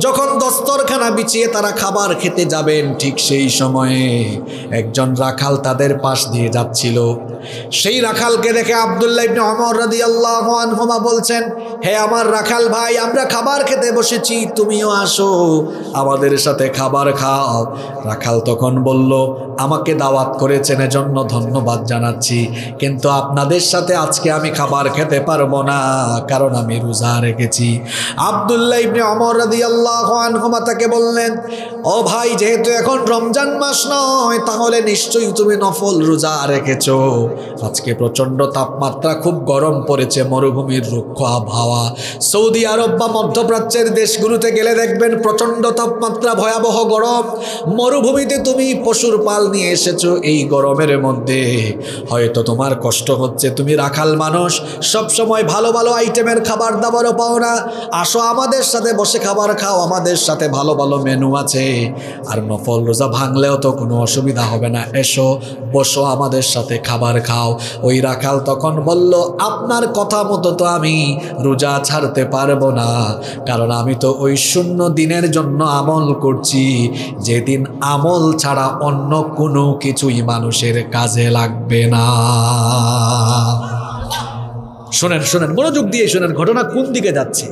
Speaker 2: যখন দস্তরখানা বিছিয়ে তারা খাবার খেতে যাবেন, ঠিক সেই সময়ে একজন রাখাল তাদের পাশ দিয়ে যাচ্ছিল। সেই রাখালকে দেখে আব্দুল্লাহ ইবনে ওমর রাদিয়াল্লাহু আনহুমা বলছেন, হে আমার রাখাল ভাই, আমরা খাবার খেতে বসেছি, তুমিও আসো, আমাদের সাথে খাবার খাও। রাখাল তখন বলল, আমাকে দাওয়াত করেছেন এজন্য ধন্যবাদ জানাচ্ছি, কিন্তু আপনাদের সাথে আজকে আমি খাবার খেতে পারবো না, কারণ আমি রোজা রেখেছি। আব্দুল্লাহ ইবনে ওমর রাদিয়াল্লাহু আনহুমা তাকে বললেন, ও ভাই, যেহেতু এখন রমজান মাস নয়, তাহলে নিশ্চয়ই তুমি নফল রোজা রেখেছো। আজকে প্রচণ্ড তাপমাত্রা, খুব গরম পড়েছে, মরুভূমির রুক্ষ আবহাওয়া। সৌদি আরব বা মধ্যপ্রাচ্যের দেশগুলোতে গেলে দেখবেন প্রচণ্ড তাপমাত্রা, ভয়াবহ গরম। মরুভূমিতে তুমি পশুর পাল নিয়ে এসেছো, এই গরমের মধ্যে হয়তো তোমার কষ্ট হচ্ছে। তুমি রাখাল মানুষ, সব সময় ভালো ভালো আইটেমের খাবার দাবারও পাও না। আসো আমাদের সাথে বসে খাবার খাও, আমাদের সাথে ভালো ভালো মেনু আছে, আর নফল রোজা ভাঙলেও তো কোনো অসুবিধা হবে না। এসো, বসো, আমাদের সাথে খাবার খাও। ওই রাখাল তখন বলল, আপনার কথা মতো তো আমি রোজা ছাড়তে পারবো না, কারণ আমি তো ওই 0 দিনের জন্য আমল করছি, যেদিন আমল ছাড়া অন্য কোনো কিছুই মানুষের কাজে লাগবে না। শোনেন শোনেন, মনোযোগ দিয়ে শোনেন, ঘটনা কোন দিকে যাচ্ছে।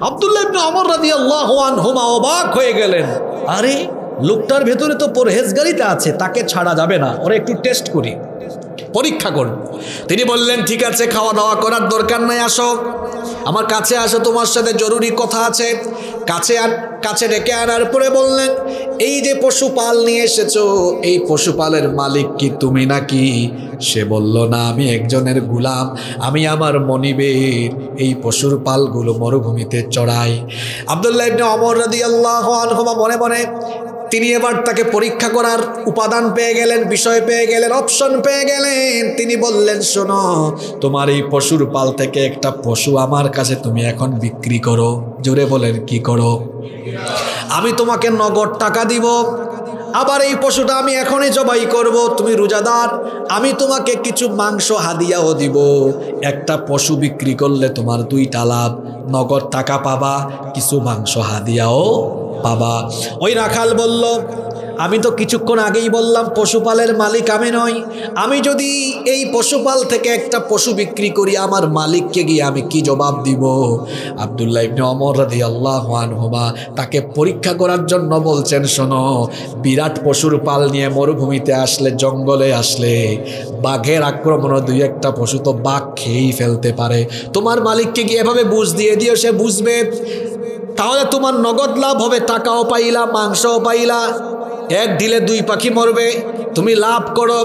Speaker 2: আব্দুল্লাহ ইবনে ওমর রাদিয়াল্লাহু আনহুমা অবাক হয়ে গেলেন, আরে লোকটার ভেতরে তো পরহেজগারিতা আছে, তাকে ছাড়া যাবে না, ওরা একটু টেস্ট করি। পরীক্ষা করব। তিনি বললেন, ঠিক আছে, খাওয়া দাওয়া করার দরকার নাই, আসো আমার কাছে আসো, তোমার সাথে জরুরি কথা আছে। কাছে ডেকে আনার পরে বললেন, এই যে পশুপাল নিয়ে এসেছো, এই পশুপালের মালিক কি তুমি নাকি? সে বলল, না, আমি একজনের গোলাম, আমি আমার মনিবের এই পশুর পালগুলো মরুভূমিতে চড়াই। আব্দুল্লাহ ইবনে ওমর রাদিয়াল্লাহু আনহু মনে মনে তিনি এবার তাকে পরীক্ষা করার উপাদান পেয়ে গেলেন, বিষয় পেয়ে গেলেন, অপশন পেয়ে গেলেন। তিনি বললেন, শোনো, তোমার এই পশুর পাল থেকে একটা পশু আমার কাছে তুমি এখন বিক্রি করো। জোরে বলেন, কি করো? আমি তোমাকে নগদ টাকা দিব, আবার এই পশুটা আমি এখনই জবাই করব, তুমি রোজাদার, আমি তোমাকে কিছু মাংস হাদিয়াও দিব। একটা পশু বিক্রি করলে তোমার 2টা লাভ, নগদ টাকা পাবা, কিছু মাংস হাদিয়াও পাবা। ওই রাখাল বলল, আমি তো কিছুক্ষণ আগেই বললাম পশুপালের মালিক আমি নই, আমি যদি এই পশুপাল থেকে একটা পশু বিক্রি করি আমার মালিককে গিয়ে আমি কি জবাব দিব? আব্দুল্লাহ ইবনে ওমর রাদিয়াল্লাহু আনহুমা তাকে পরীক্ষা করার জন্য বলছেন, শোনো, বিরাট পশুর পাল নিয়ে মরুভূমিতে আসলে, জঙ্গলে আসলে বাঘের আক্রমণ, 2-1টা পশু তো বাঘ খেয়েই ফেলতে পারে, তোমার মালিককে গিয়ে এভাবে বুঝ দিয়ে দিও, সে বুঝবে, তাহলে তোমার নগদ লাভ হবে, টাকাও পাইলা, মাংসও পাইলা, এক ঢিলে 2 পাখি মরবে, তুমি লাভ করো।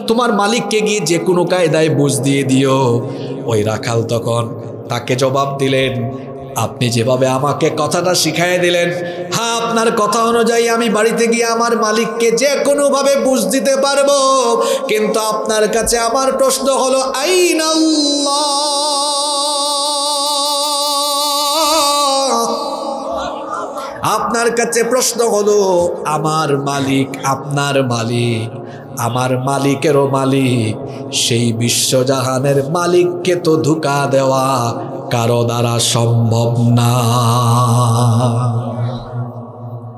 Speaker 2: তোমার মালিককে গিয়ে যে কোনো কায়দায় বুঝ দিয়ে দিও। ওই রাখাল তখন তাকে জবাব দিলেন, আপনি যেভাবে আমাকে কথাটা শিখাইয়ে দিলেন, হ্যাঁ, আপনার কথা অনুযায়ী আমি বাড়িতে গিয়ে আমার মালিককে যে কোনোভাবে বুঝ দিতে পারবো, কিন্তু আপনার কাছে আমার প্রশ্ন হলো, আইনাল্লাহ, আপনার কাছে প্রশ্ন হলো, আমার মালিক, আপনার মালিক, আমার মালিকেরও মালিক, সেই বিশ্বজাহানের মালিককে তো ধোঁকা দেওয়া কারো দ্বারা সম্ভব না।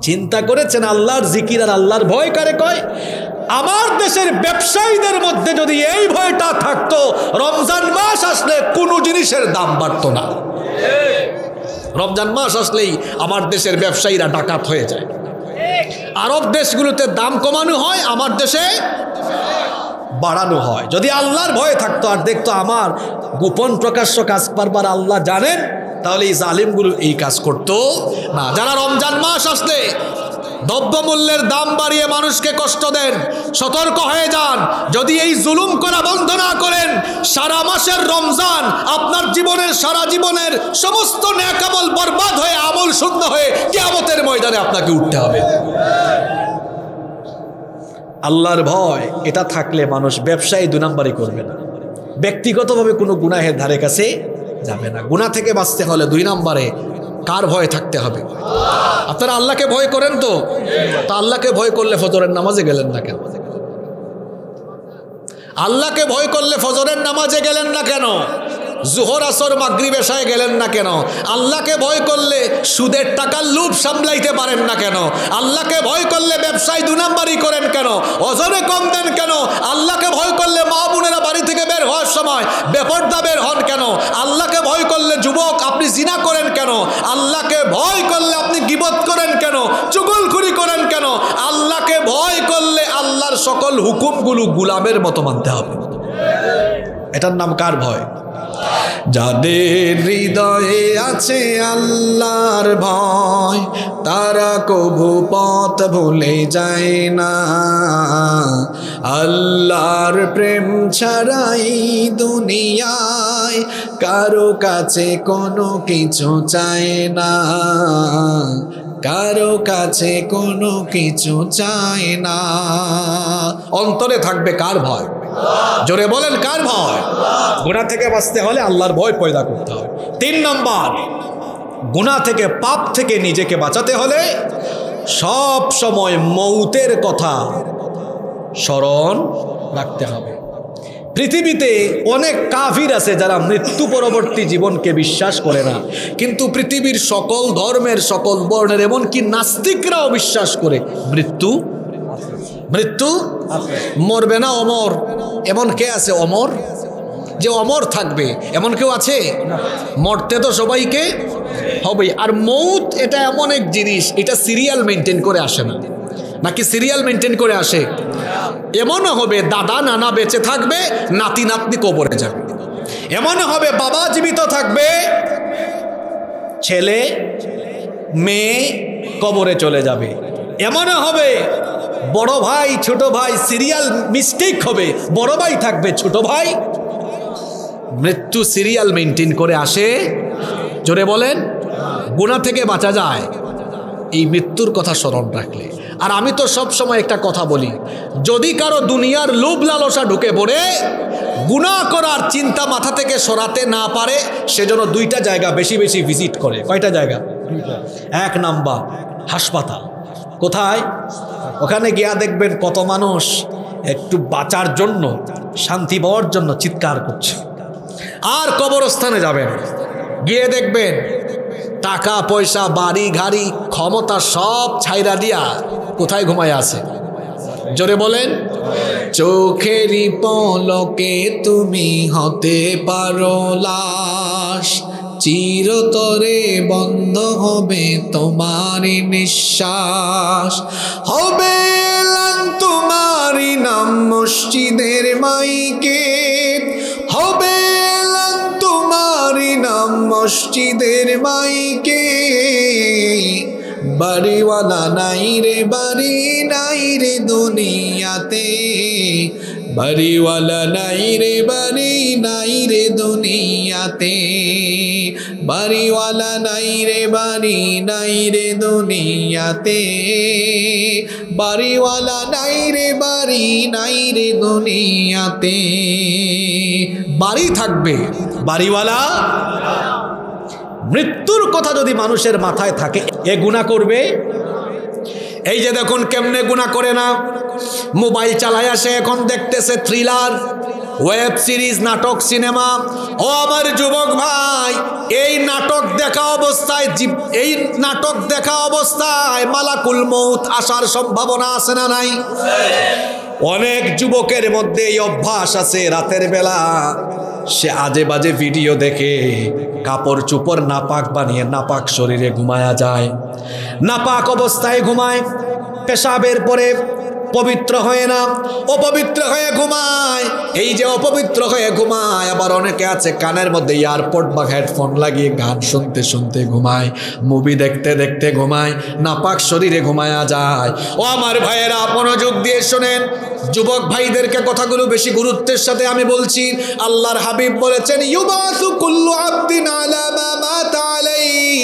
Speaker 2: চিন্তা করেছেন আল্লাহর জিকির আর আল্লাহর ভয় কারে কয়? আমার দেশের ব্যবসায়ীদের মধ্যে যদি এই ভয়টা থাকতো, রমজান মাস আসলে কোনো জিনিসের দাম বাড়তো না। রমজান মাস আসলেই আমার দেশের ব্যবসায়ীরা ডাকাত হয়ে যায়। আরব দেশগুলোতে দাম কমানো হয়, আমার দেশে বাড়ানো হয়। যদি আল্লাহর ভয় থাকতো আর দেখতো আমার গোপন প্রকাশ্য কাজ পারবার আল্লাহ জানেন, তাহলে এই জালিমগুলো এই কাজ করতো না। যারা রমজান মাস আসলে দ্রব্যমূল্যের দাম বাড়িয়ে মানুষকে কষ্ট দেন, সতর্ক হয়ে যান। যদি এই জুলুম করা বন্ধ না করেন, সারা মাসের রমজান আপনার জীবনের, সারা জীবনের সমস্ত নেক আমল বরবাদ হয়ে, আমল শূন্য হয়ে কিয়ামতের ময়দানে আপনাকে উঠতে হবে। আল্লাহর ভয় এটা থাকলে মানুষ ব্যবসায়ী 2 নাম্বারই করবে না, ব্যক্তিগতভাবে কোনো গুনাহের ধারে কাছে যাবে না। গুনাহ থেকে বাঁচতে হলে 2 নাম্বারে কার ভয় থাকতে হবে? আপনারা আল্লাহকে ভয় করেন তো? তা আল্লাহকে ভয় করলে ফজরের নামাজে গেলেন না কেন? আল্লাহকে ভয় করলে ফজরের নামাজে গেলেন না কেন? জোহর, আসর, মাগরিব, এশায় গেলেন না কেন? আল্লাহকে ভয় করলে সুদের টাকার লোভ সামলাইতে পারেন না কেন? আল্লাহকে ভয় করলে ব্যবসায় 2 নাম্বারই করেন কেন? ওজনে কম দেন কেন? আল্লাহকে ভয় করলে মা বোনেরা বাড়ি থেকে বের হওয়ার সময় বেপরদা বের হন কেন? আল্লাহকে ভয় করলে যুবক আপনি জিনা করেন কেন? আল্লাহকে ভয় করলে আপনি গীবত করেন কেন? চুগলখুরি করেন কেন? আল্লাহকে ভয় করলে আল্লাহর সকল হুকুমগুলো গোলামের মতো মানতে হবে। এটার নাম কার ভয়? যাদের হৃদয়ে আছে আল্লাহর ভয়, তারা কভু পথ ভুলে যায় না। আল্লাহর প্রেম ছাড়াই দুনিয়ায় কারো কাছে কোনো কিছু চায় না, কারো কাছে কোনো কিছু চায় না। অন্তরে থাকবে কার ভয়? জোরে বলেন, কার ভয়? গুনাহ থেকে বাঁচতে হলে আল্লাহর ভয় পয়দা করতে হবে। 3 নম্বর, গুনাহ থেকে, পাপ থেকে নিজেকে বাঁচাতে হলে সব সময় মৌতের কথা স্মরণ রাখতে হবে। পৃথিবীতে অনেক কাফির আছে যারা মৃত্যু পরবর্তী জীবনকে বিশ্বাস করে না, কিন্তু পৃথিবীর সকল ধর্মের, সকল বর্ণের, এমনকি নাস্তিকরাও বিশ্বাস করে মৃত্যু মরবে না, অমর। এমন কে আছে অমর, যে অমর থাকবে? এমন কেউ আছে? মরতে তো সবাইকে হবে। আর মৌত এটা এমন এক জিনিস, এটা সিরিয়াল মেনটেন করে আসে না, নাকি সিরিয়াল মেনটেন করে আসে? এমনও হবে দাদা নানা বেঁচে থাকবে, নাতি নাতনি কবরে যাবে। এমন হবে বাবা জীবিত থাকবে, ছেলে মেয়ে কবরে চলে যাবে। এমনও হবে বড় ভাই ছোট ভাই সিরিয়াল মিস্টেক হবে, বড় ভাই থাকবে ছোট ভাই। মৃত্যু সিরিয়াল মেনটেন করে আসে। জোরে বলেন, গুনাহ থেকে বাঁচা যায় এই মৃত্যুর কথা স্মরণ রাখলে। আর আমি তো সব সময় একটা কথা বলি, যদি কারো দুনিয়ার লোভ লালসা ঢুকে পড়ে গুনাহ করার চিন্তা মাথা থেকে সরাতে না পারে, সেজন্য দুইটা জায়গা বেশি বেশি ভিজিট করে। কয়টা জায়গা? এক নাম্বার হাসপাতাল। কোথায়? ওখানে গিয়া দেখবেন কত মানুষ একটু বাঁচার জন্য, শান্তি পাওয়ার জন্য চিৎকার করছে। আর কবরস্থানে যাবেন, গিয়ে দেখবেন টাকা পয়সা বাড়ি গাড়ি ক্ষমতা সব ছাইরা দিয়া কোথায় ঘুমায় আছে? জোরে বলেন। চোখেরই পলকে তুমি হতে পারো লাশ, চিরতরে বন্ধ হবে তোমারই নিঃশ্বাস, হবে এলান তোমারই নাম মসজিদের মাইকে, হবে এলান তোমারই নাম মসজিদের মাইকে। বাড়িওয়ালা নাই রে বাড়ি নাই রে দুনিয়াতে, বাড়িওয়ালা নাই রে বাড়ি নাই রে দুনিয়াতে, বাড়িওয়ালা নাই রে বাড়ি নাই রে দুনিয়াতে, বাড়িওয়ালা নাই রে বাড়ি নাই রে দুনিয়াতে। বাড়ি থাকবে, বাড়িওয়ালা। মৃত্যুর কথা যদি মানুষের মাথায় থাকে, এ গুনাহ করবে। এই যে দেখুন কেমনে গুনাহ করে না, মোবাইল চালায় আসে, এখন দেখতেছে থ্রিলার, ওয়েব সিরিজ, নাটক, সিনেমা। ও আমার যুবক ভাই, এই নাটক দেখা অবস্থায় এই নাটক দেখা অবস্থায় মালাকুল মউত আসার সম্ভাবনা আছে না নাই? অনেক যুবকের মধ্যে এই অভ্যাস আছে, রাতের বেলা সে আজে বাজে ভিডিও দেখে কাপড় চোপড় নাপাক বানিয়ে নাপাক শরীরে ঘুমায়া যায়, নাপাক অবস্থায় ঘুমায়, পেশাবের পরে পবিত্র হয় না, অপবিত্র হয়ে ঘুমায়। এই যে অপবিত্র হয়ে ঘুমায়, আবার অনেকে আছে কানের মধ্যে ইয়ারপড বা হেডফোন লাগিয়ে গান শুনতে শুনতে ঘুমায়, মুভি দেখতে দেখতে ঘুমায়, নাপাক শরীরে ঘুমায়া যায়। ও আমার ভাইয়েরা, মনোযোগ দিয়ে শোনেন, যুবক ভাইদেরকে কথাগুলো বেশি গুরুত্বের সাথে আমি বলছি। আল্লাহর হাবিব বলেছেন, ইউবাসু কুল্লু আবদিন আলা মা মাতা আলাইহি,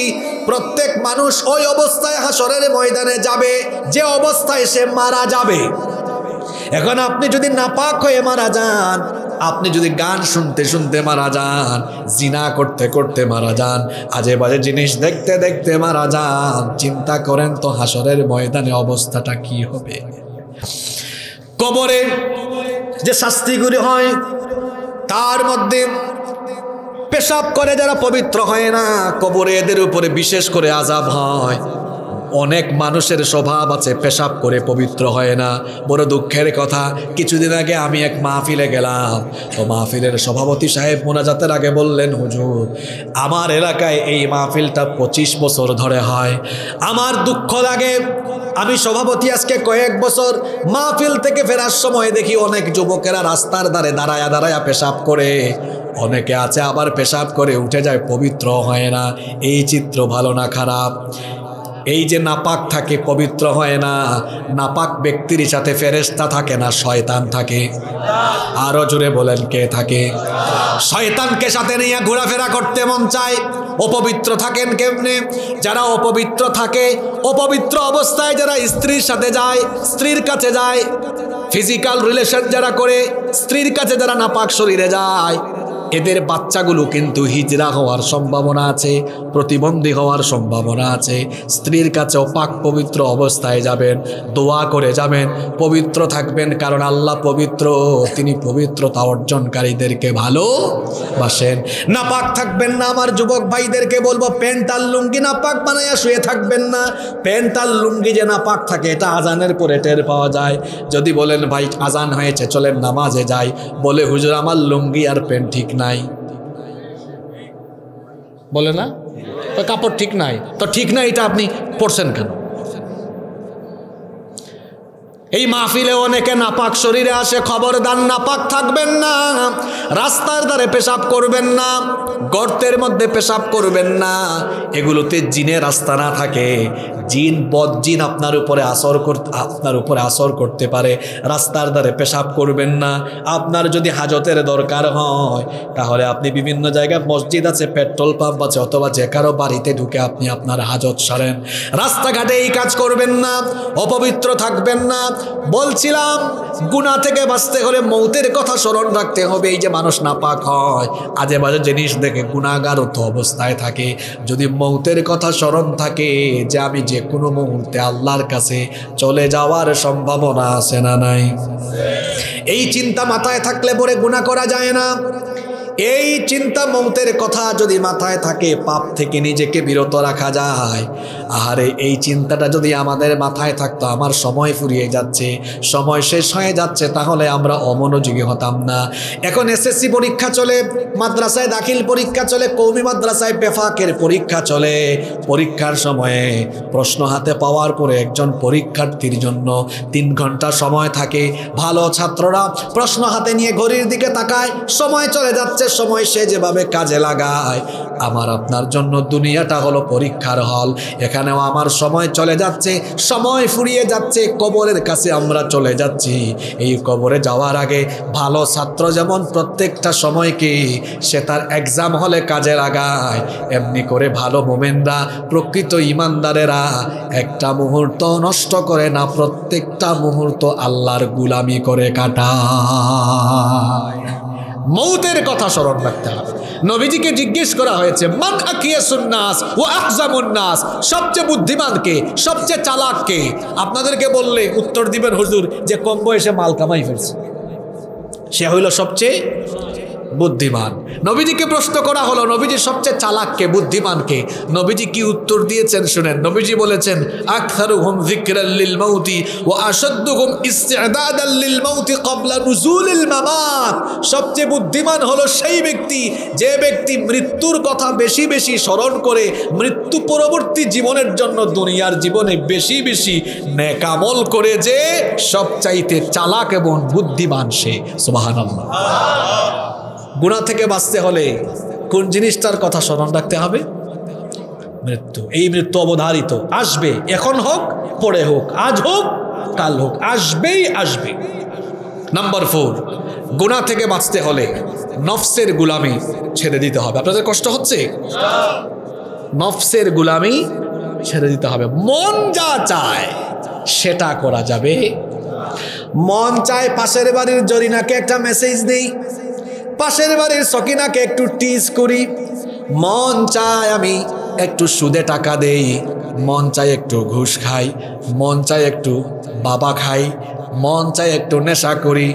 Speaker 2: প্রত্যেক মানুষ ওই অবস্থায় হাসরের ময়দানে যাবে যে অবস্থায় সে মারা যাবে। এখন আপনি যদি নাপাক হয়ে মারা যান, আপনি যদি গান শুনতে শুনতে মারা যান, জিনা করতে করতে মারা যান, আজে বাজে জিনিস দেখতে দেখতে মারা যান, চিন্তা করেন তো হাসরের ময়দানে অবস্থাটা কি হবে। কবরে যে শাস্তিগুলি হয় তার মধ্যে পেশাব করে যারা পবিত্র হয় না, কবরে এদের উপরে বিশেষ করে আযাব হয়। অনেক মানুষের স্বভাব আছে পেশাব করে পবিত্র হয় না। বড় দুঃখের কথা, কিছুদিন আগে আমি এক মাহফিলে গেলাম, তো মাহফিলের সভাপতি সাহেব মোনাজাতের আগে বললেন, হুজুর আমার এলাকায় এই মাহফিলটা 25 বছর ধরে হয়। আমার দুঃখ লাগে, আমি সভাপতি আজকে কয়েক বছর, মাহফিল থেকে ফেরার সময় দেখি অনেক যুবকেরা রাস্তার ধারে দাঁড়ায়া দাঁড়ায়া পেশাব করে, অনেকে আছে আবার পেশাব করে উঠে যায়, পবিত্র হয় না। এই চিত্র ভালো না খারাপ? এই যে নাপাক থাকে, পবিত্র হয় না, নাপাক ব্যক্তির সাথে ফেরেশতা থাকে না, শয়তান থাকে। আরো জোরে বলেন, কে থাকে? শয়তানকে সাথে নিয়ে ঘোরাফেরা করতে মন চায়। অপবিত্র থাকেন কেমনে? যারা অপবিত্র থাকে, অপবিত্র অবস্থায় যারা স্ত্রীর সাথে যায়, স্ত্রীর কাছে যায়, ফিজিক্যাল রিলেশন যারা করে, স্ত্রীর কাছে যারা নাপাক শরীরে যায়, এদের বাচ্চাগুলো কিন্তু হিজরা হওয়ার সম্ভাবনা আছে, প্রতিবন্ধী হওয়ার সম্ভাবনা আছে। স্ত্রীর কাছে অপাক পবিত্র অবস্থায় যাবেন, দোয়া করে যাবেন, পবিত্র থাকবেন, কারণ আল্লাহ পবিত্র, তিনি পবিত্রতা অর্জনকারীদেরকে ভালোবাসেন। নাপাক থাকবেন না। আমার যুবক ভাইদেরকে বলবো, প্যান্ট আর লুঙ্গি নাপাক বানাইয়া শুয়ে থাকবেন না। প্যান্ট আর লুঙ্গি যে নাপাক থাকে এটা আজানের পরে টের পাওয়া যায়। যদি বলেন ভাই আজান হয়েছে চলেন নামাজে যাই, বলে হুজুর আমার লুঙ্গি আর প্যান্ট ঠিক নাই, বলে না তো কাপড় ঠিক নাই, তো ঠিক নাই এটা আপনি পড়ছেন কেন? এই মাহফিলে অনেকে নাপাক শরীরে আসে, খবরদার নাপাক থাকবেন না। রাস্তার ধারে পেশাব করবেন না, গর্তের মধ্যে পেশাব করবেন না। এগুলোতে জিনের রাস্তা না থাকে, জিন বদজিন আপনার উপরে আসর করতে পারে। রাস্তার ধারে পেশাব করবেন না। আপনার যদি হাজতের দরকার হয় তাহলে আপনি বিভিন্ন জায়গায় মসজিদ আছে, পেট্রোল পাম্প আছে, অথবা যে কারো বাড়িতে ঢুকে আপনি আপনার হাজত সারেন। রাস্তাঘাটে এই কাজ করবেন না, অপবিত্র থাকবেন না। বলছিলাম গুনাহ থেকে বাঁচতে হলে মৌতের কথা স্মরণ রাখতে হবে। এই যে মানুষ নাপাক হয়, আজে বাজে জিনিস দেখে গুনাহগারত অবস্থায় থাকে, যদি মৌতের কথা স্মরণ থাকে যে আমি যে কোনো মুহূর্তে আল্লাহর কাছে চলে যাওয়ার সম্ভাবনা আছে না নাই, এই চিন্তা মাথায় থাকলে পরে গুনাহ করা যায় না। এই চিন্তা মৌতের কথা যদি মাথায় থাকে, পাপ থেকে নিজেকে বিরত রাখা যায়। আহারে এই চিন্তাটা যদি আমাদের মাথায় থাকতো, আমার সময় ফুরিয়ে যাচ্ছে, সময় শেষ হয়ে যাচ্ছে, তাহলে আমরা অমনোযোগী হতাম না। এখন এসএসসি পরীক্ষা চলে, মাদ্রাসায় দাখিল পরীক্ষা চলে, কওমি মাদ্রাসায় বেফাকের পরীক্ষা চলে। পরীক্ষার সময়ে প্রশ্ন হাতে পাওয়ার পরে একজন পরীক্ষার্থীর জন্য 3 ঘন্টা সময় থাকে। ভালো ছাত্ররা প্রশ্ন হাতে নিয়ে ঘড়ির দিকে তাকায়, সময় চলে যাচ্ছে, সময় সে যেভাবে কাজে লাগায়। আমার আপনার জন্য দুনিয়াটা হলো পরীক্ষার হল। এখানেও আমার সময় চলে যাচ্ছে, সময় ফুরিয়ে যাচ্ছে, কবরের কাছে আমরা চলে যাচ্ছি। এই কবরে যাওয়ার আগে ভালো ছাত্র যেমন প্রত্যেকটা সময়কে সে তার এক্সাম হলে কাজে লাগায়, এমনি করে ভালো মোমেনরা, প্রকৃত ইমানদারেরা একটা মুহূর্ত নষ্ট করে না, প্রত্যেকটা মুহূর্ত আল্লাহর গুলামি করে কাটায়। মৌতের কথা স্মরণ রাখতে হবে। নবীজিকে জিজ্ঞেস করা হয়েছে, মান আকিয়াসুন নাস ওয়া আহজামুন নাস, সবচেয়ে বুদ্ধিমান কে, সবচেয়ে চালাক কে? আপনাদেরকে বললে উত্তর দিবেন হুজুর যে কম বয়সে মাল কামাই ফেলছে, সে হইল সবচেয়ে বুদ্ধিমান। নবীজিকে প্রশ্ন করা হলো, নবীজি সবচেয়ে চালাককে, বুদ্ধিমানকে? নবীজি কি উত্তর দিয়েছেন শুনেন। নবীজি বলেছেন, আকসারুহুম যিকরাল লিল মাউতি ওয়া আশাদ্দুহুম ইসতি'দাদাল লিল মাউতি ক্বাবলা নুজুলিল মামাত। সবচেয়ে বুদ্ধিমান হলো সেই ব্যক্তি যে ব্যক্তি মৃত্যুর কথা বেশি বেশি স্মরণ করে, মৃত্যু পরবর্তী জীবনের জন্য দুনিয়ার জীবনে বেশি বেশি নেক আমল করে, যে সবচাইতে চালাক এবং বুদ্ধিমান সে। সুবহানাল্লাহ। গুনাহ থেকে বাঁচতে হলে কোন জিনিসটার কথা স্মরণ রাখতে হবে? মৃত্যু। এই মৃত্যু অবধারিত, আসবে, এখন হোক পরে হোক, আজ হোক কাল হোক, আসবেই আসবে। নাম্বার 4, গুনাহ থেকে বাঁচতে হলে নফসের গুলামি ছেড়ে দিতে হবে। আপনাদের কষ্ট হচ্ছে? নফসের গুলামি ছেড়ে দিতে হবে। মন যা চায় সেটা করা যাবে। মন চায় পাশের বাড়ির জরিনাকে একটা মেসেজ দেই, পাশের বাড়ির সকিনাকে একটু টিজ করি, মন চায় আমি একটু সুদে টাকা দেই, মন চায় একটু ঘুষ খাই, মন চায় একটু বাবা খাই, মন চায় একটু নেশা করি,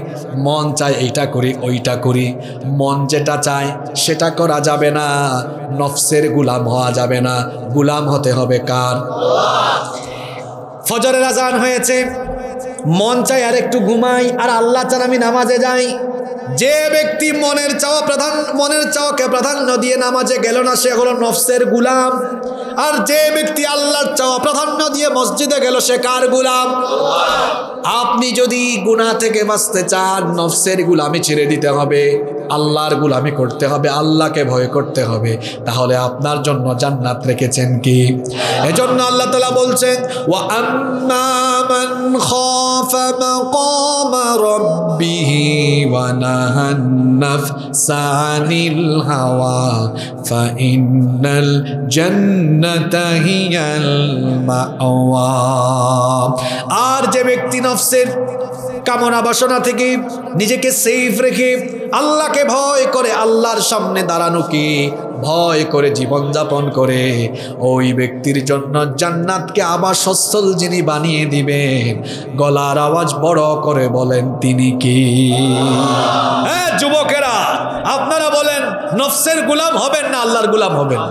Speaker 2: মন চায় এইটা করি ওইটা করি। মন যেটা চায় সেটা করা যাবে না, নফসের গুলাম হওয়া যাবে না। গুলাম হতে হবে কার? ফজরের আজান হয়েছে, মন চায় আর একটু ঘুমাই, আর আল্লাহ চান আমি নামাজে যাই। যে ব্যক্তি মনের চাওয়াকে প্রাধান্য দিয়ে নামাজে গেল না, সে হলো নফসের গুলাম। আর যে ব্যক্তি আল্লাহর চাওয়া প্রাধান্য দিয়ে মসজিদে গেল, সে কার গুলাম? আপনি যদি গুনাহ থেকে বাঁচতে চান, নফসের গুলামি ছেড়ে দিতে হবে, আল্লাহর গুলামি করতে হবে, আল্লাহকে ভয় করতে হবে, তাহলে আপনার জন্য জান্নাত রেখেছেন কি? এজন্য আল্লাহ তাআলা বলছেন, ওয়া আম্মা মান খাফা মাকামা রাব্বিহি ওয়া নাহান নাফসা আনিল হাওয়া ফাইন্নাল জান্নাতা হিয়াল মাওয়া। আর যে ব্যক্তি নফসের কামনা বাসনা থেকে নিজেকে সেফ রেখে আল্লাহকে ভয় করে, আল্লাহর সামনে দাঁড়ানোকে ভয় করে জীবনযাপন করে, ওই ব্যক্তির জন্য জান্নাতকে আবাসস্থল যিনি বানিয়ে দিবেন, গলার আওয়াজ বড় করে বলেন তিনি কি? হ্যাঁ যুবকেরা, আপনারা বলেন নফসের গোলাম হবেন না আল্লাহর গোলাম হবেন?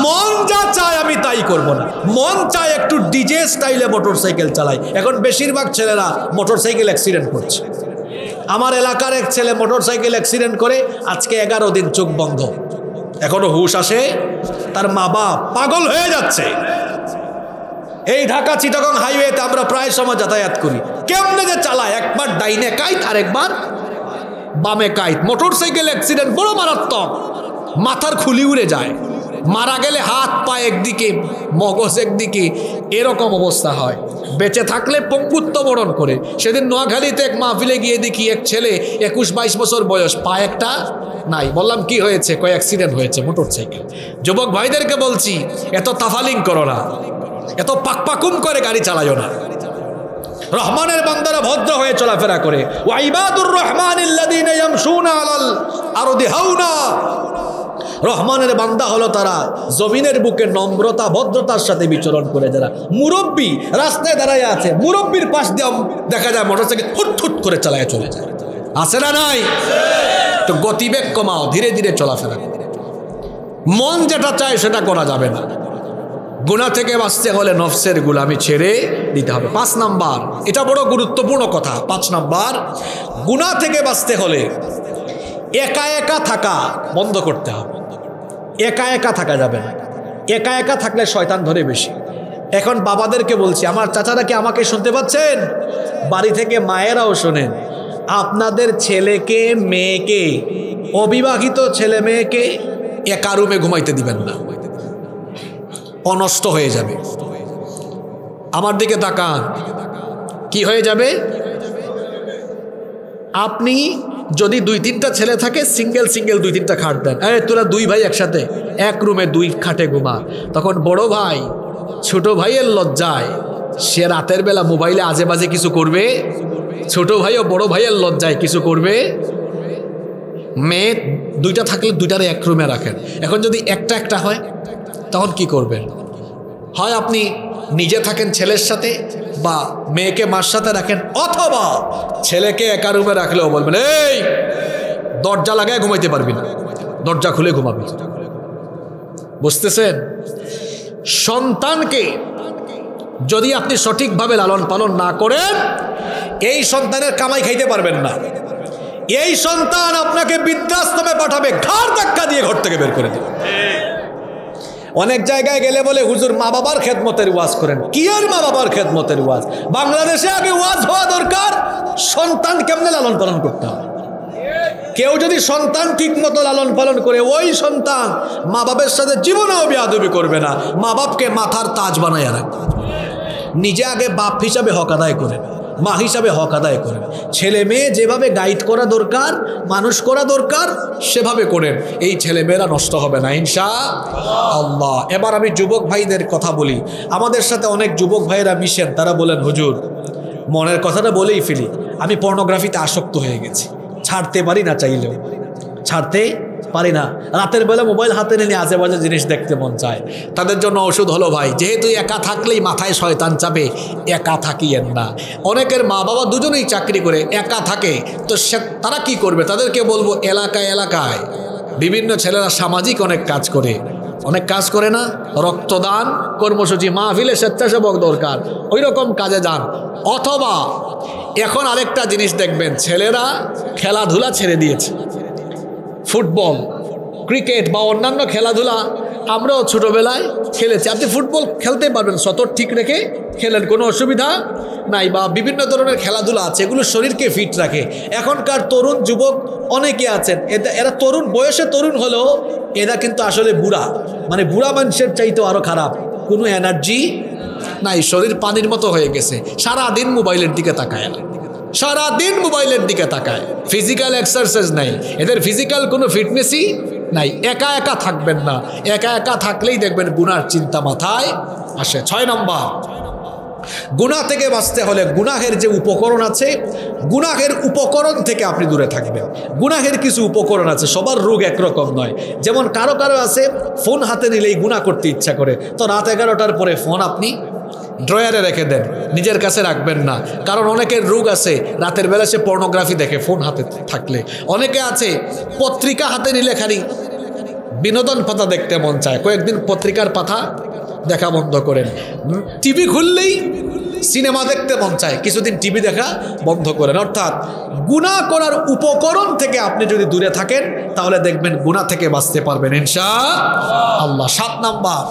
Speaker 2: মন যা চায় আমি তাই করব না। মন চায় একটু ডিজে স্টাইলে মোটরসাইকেল চালাই। এখন বেশিরভাগ ছেলেরা মোটরসাইকেল অ্যাক্সিডেন্ট করছে। আমার এলাকার এক ছেলে মোটরসাইকেল অ্যাক্সিডেন্ট করে আজকে 11 দিন চোখ বন্ধ, এখনো হুশ আসে, তার মা বাপ পাগল হয়ে যাচ্ছে। এই ঢাকা চিটাগং হাইওয়েতে আমরা প্রায় সময় যাতায়াত করি, কেমনে যে চালায়, একবার ডাইনে কাইত আর একবার বামে কাইত। মোটরসাইকেল অ্যাক্সিডেন্ট বড় মারাত্মক, মাথার খুলি উড়ে যায়, মারা গেলে হাত পা একদিকে, মগজ একদিকে, এরকম অবস্থা হয়। বেঁচে থাকলে পঙ্গুত্ব বরণ করে। সেদিন নোয়াখালীতে এক মাহফিলে গিয়ে দেখি এক ছেলে 21-22 বছর বয়স, পা একটা নাই। বললাম কি হয়েছে? কয় অ্যাক্সিডেন্ট হয়েছে মোটরসাইকেল। যুবক ভাইদেরকে বলছি, এত তাফালিং করো না, এত পাকপাকুম করে গাড়ি চালায়ও না। রহমানের বান্দারা ভদ্র হয়ে চলাফেরা করে। ওয়া ইবাদুর রহমানিল্লাযীনা ইয়ামশুনা আলাল আরদি হাওনা। রহমানের বান্দা হলো তারা জমিনের বুকে নম্রতা ভদ্রতার সাথে বিচরণ করে, যারা মুরব্বী রাস্তায় দাঁড়ায় আছে, মুরব্বীর পাশ দিয়ে দেখা যায় মোটরসাইকেল হুট করে চালায় চলে যায়। আছে না নাই? তো গতিবেগ কমাও, ধীরে ধীরে চলাফেরা। মন যেটা চায় সেটা করা যাবে না। গুনাহ থেকে বাঁচতে হলে নফসের গোলামি ছেড়ে দিতে হবে। 5 নাম্বার, এটা বড় গুরুত্বপূর্ণ কথা। 5 নাম্বার, গুনাহ থেকে বাঁচতে হলে একা একা থাকা বন্ধ করতে হবে। একা একা থাকা যাবে না। একা একা থাকলে শয়তান ধরে বেশি। এখন বাবাদেরকে বলছি, আমার চাচারা কি আমাকে শুনতে পাচ্ছেন? বাড়ি থেকে মায়েরাও শোনেন, আপনাদের ছেলেকে মেয়েকে, অবিবাহিত ছেলে মেয়েকে একা রুমে ঘুমাইতে দিবেন না, অনষ্ট হয়ে যাবে। আমার দিকে তাকান, কি হয়ে যাবে? আপনি যদি 2-3টা ছেলে থাকে, সিঙ্গেল 2-3টা খাট দেন, তোরা 2 ভাই একসাথে এক রুমে 2 খাটে ঘুমা। তখন বড় ভাই ছোট ভাইয়ের লজ্জায় সে রাতের বেলা মোবাইলে আজে বাজে কিছু করবে, ছোট ভাইও বড় ভাইয়ের লজ্জায় কিছু করবে। মেয়ে 2টা থাকলে 2টারে এক রুমে রাখেন। এখন যদি একটা হয় তখন কি করবেন? হয় আপনি নিজে থাকেন ছেলের সাথে, বা মেয়েকে মার সাথে রাখেন, অথবা ছেলেকে একা রুমে রাখলেও বলবেন, এই দরজা লাগায় ঘুমাইতে পারবি না, দরজা খুলে ঘুমাবি। বুঝতেছেন? সন্তানকে যদি আপনি সঠিকভাবে লালন পালন না করেন, এই সন্তানের কামাই খাইতে পারবেন না। এই সন্তান আপনাকে বৃদ্ধাশ্রমে পাঠাবে, ঘাড় ধাক্কা দিয়ে ঘর থেকে বের করে দেবে। অনেক জায়গায় গেলে বলে, হুজুর মা বাবার খেদমতের ওয়াজ করেন। কি আর মা বাবার খেদমতের ওয়াজ? বাংলাদেশে আগে ওয়াজ হওয়া দরকার সন্তান কেমনে লালন পালন করতে হবে। কেউ যদি সন্তান ঠিক মতো লালন পালন করে, ওই সন্তান মা বাবার সাথে জীবনেও বেয়াদবি করবে না। মা বাপকে মাথার তাজ বানাইয়া রাখবে। নিজে আগে বাপ হিসাবে হক আদায় করেন, মা হিসাবে হক আদায় করেন। ছেলে মেয়ে যেভাবে গাইড করা দরকার, মানুষ করা দরকার, সেভাবে করেন। এই ছেলেমেয়েরা নষ্ট হবে না ইনশাআল্লাহ। এবার আমি যুবক ভাইদের কথা বলি। আমাদের সাথে অনেক যুবক ভাইয়েরা মিশেন, তারা বলেন, হুজুর মনের কথাটা বলেই ফেলি, আমি পর্নোগ্রাফিতে আসক্ত হয়ে গেছি, ছাড়তে পারি না, চাইলেও ছাড়তে পারি না। রাতের বেলা মোবাইল হাতে নিয়ে আশেপাশে জিনিস দেখতে মন চায়। তাদের জন্য ওষুধ হলো, ভাই যেহেতু একা থাকলেই মাথায় শয়তান চাপে, একা থাকিয়েন না। অনেকের মা বাবা দুজনেই চাকরি করে, একা থাকে, তো তারা কি করবে? তাদেরকে বলবো, এলাকায় বিভিন্ন ছেলেরা সামাজিক অনেক কাজ করে না, রক্তদান কর্মসূচি, মাহফিলে স্বেচ্ছাসেবক দরকার, ওই রকম কাজে যান। অথবা এখন আরেকটা জিনিস দেখবেন, ছেলেরা খেলাধুলা ছেড়ে দিয়েছে। ফুটবল, ক্রিকেট বা অন্যান্য খেলাধুলা আমরাও ছোটোবেলায় খেলেছি। আপনি ফুটবল খেলতে পারবেন, সতর ঠিক রেখে খেলেন, কোনো অসুবিধা নাই। বা বিভিন্ন ধরনের খেলাধুলা আছে, এগুলো শরীরকে ফিট রাখে। এখনকার তরুণ যুবক অনেকে আছেন, এরা তরুণ বয়সে তরুণ হলেও এরা কিন্তু আসলে বুড়া, মানে বুড়া মানুষের চাইতেও আরও খারাপ। কোনো এনার্জি নাই, শরীর পানির মতো হয়ে গেছে, সারাদিন মোবাইলের দিকে তাকায়, ফিজিক্যাল এক্সারসাইজ নাই, এদের ফিজিক্যাল কোনো ফিটনেসই নাই। একা থাকবেন না, একা থাকলেই দেখবেন গুনার চিন্তা মাথায় আসে। 6 নম্বর, গুনাহ থেকে বাঁচতে হলে গুনাহের যে উপকরণ আছে, গুনাহের উপকরণ থেকে আপনি দূরে থাকবেন। গুনাহের কিছু উপকরণ আছে, সবার রোগ একরকম নয়। যেমন কারো আছে ফোন হাতে নিলেই গুনাহ করতে ইচ্ছা করে, তো রাত 11টার পরে ফোন আপনি ড্রয়ারে রেখে দেন, নিজের কাছে রাখবেন না। কারণ অনেকের রোগ আছে, রাতের বেলা সে পর্নোগ্রাফি দেখে ফোন হাতে থাকলে। অনেকে আছে পত্রিকা হাতে নিলে খালি বিনোদন পাতা দেখতে মন চায়, কয়েকদিন পত্রিকার পাতা দেখা বন্ধ করেন। টিভি খুললেই সিনেমা দেখতে মন চায়, কিছুদিন টিভি দেখা বন্ধ করেন। অর্থাৎ গুনাহ করার উপকরণ থেকে আপনি যদি দূরে থাকেন, তাহলে দেখবেন গুনাহ থেকে বাঁচতে পারবেন ইনশাআল্লাহ। 7 নাম্বার,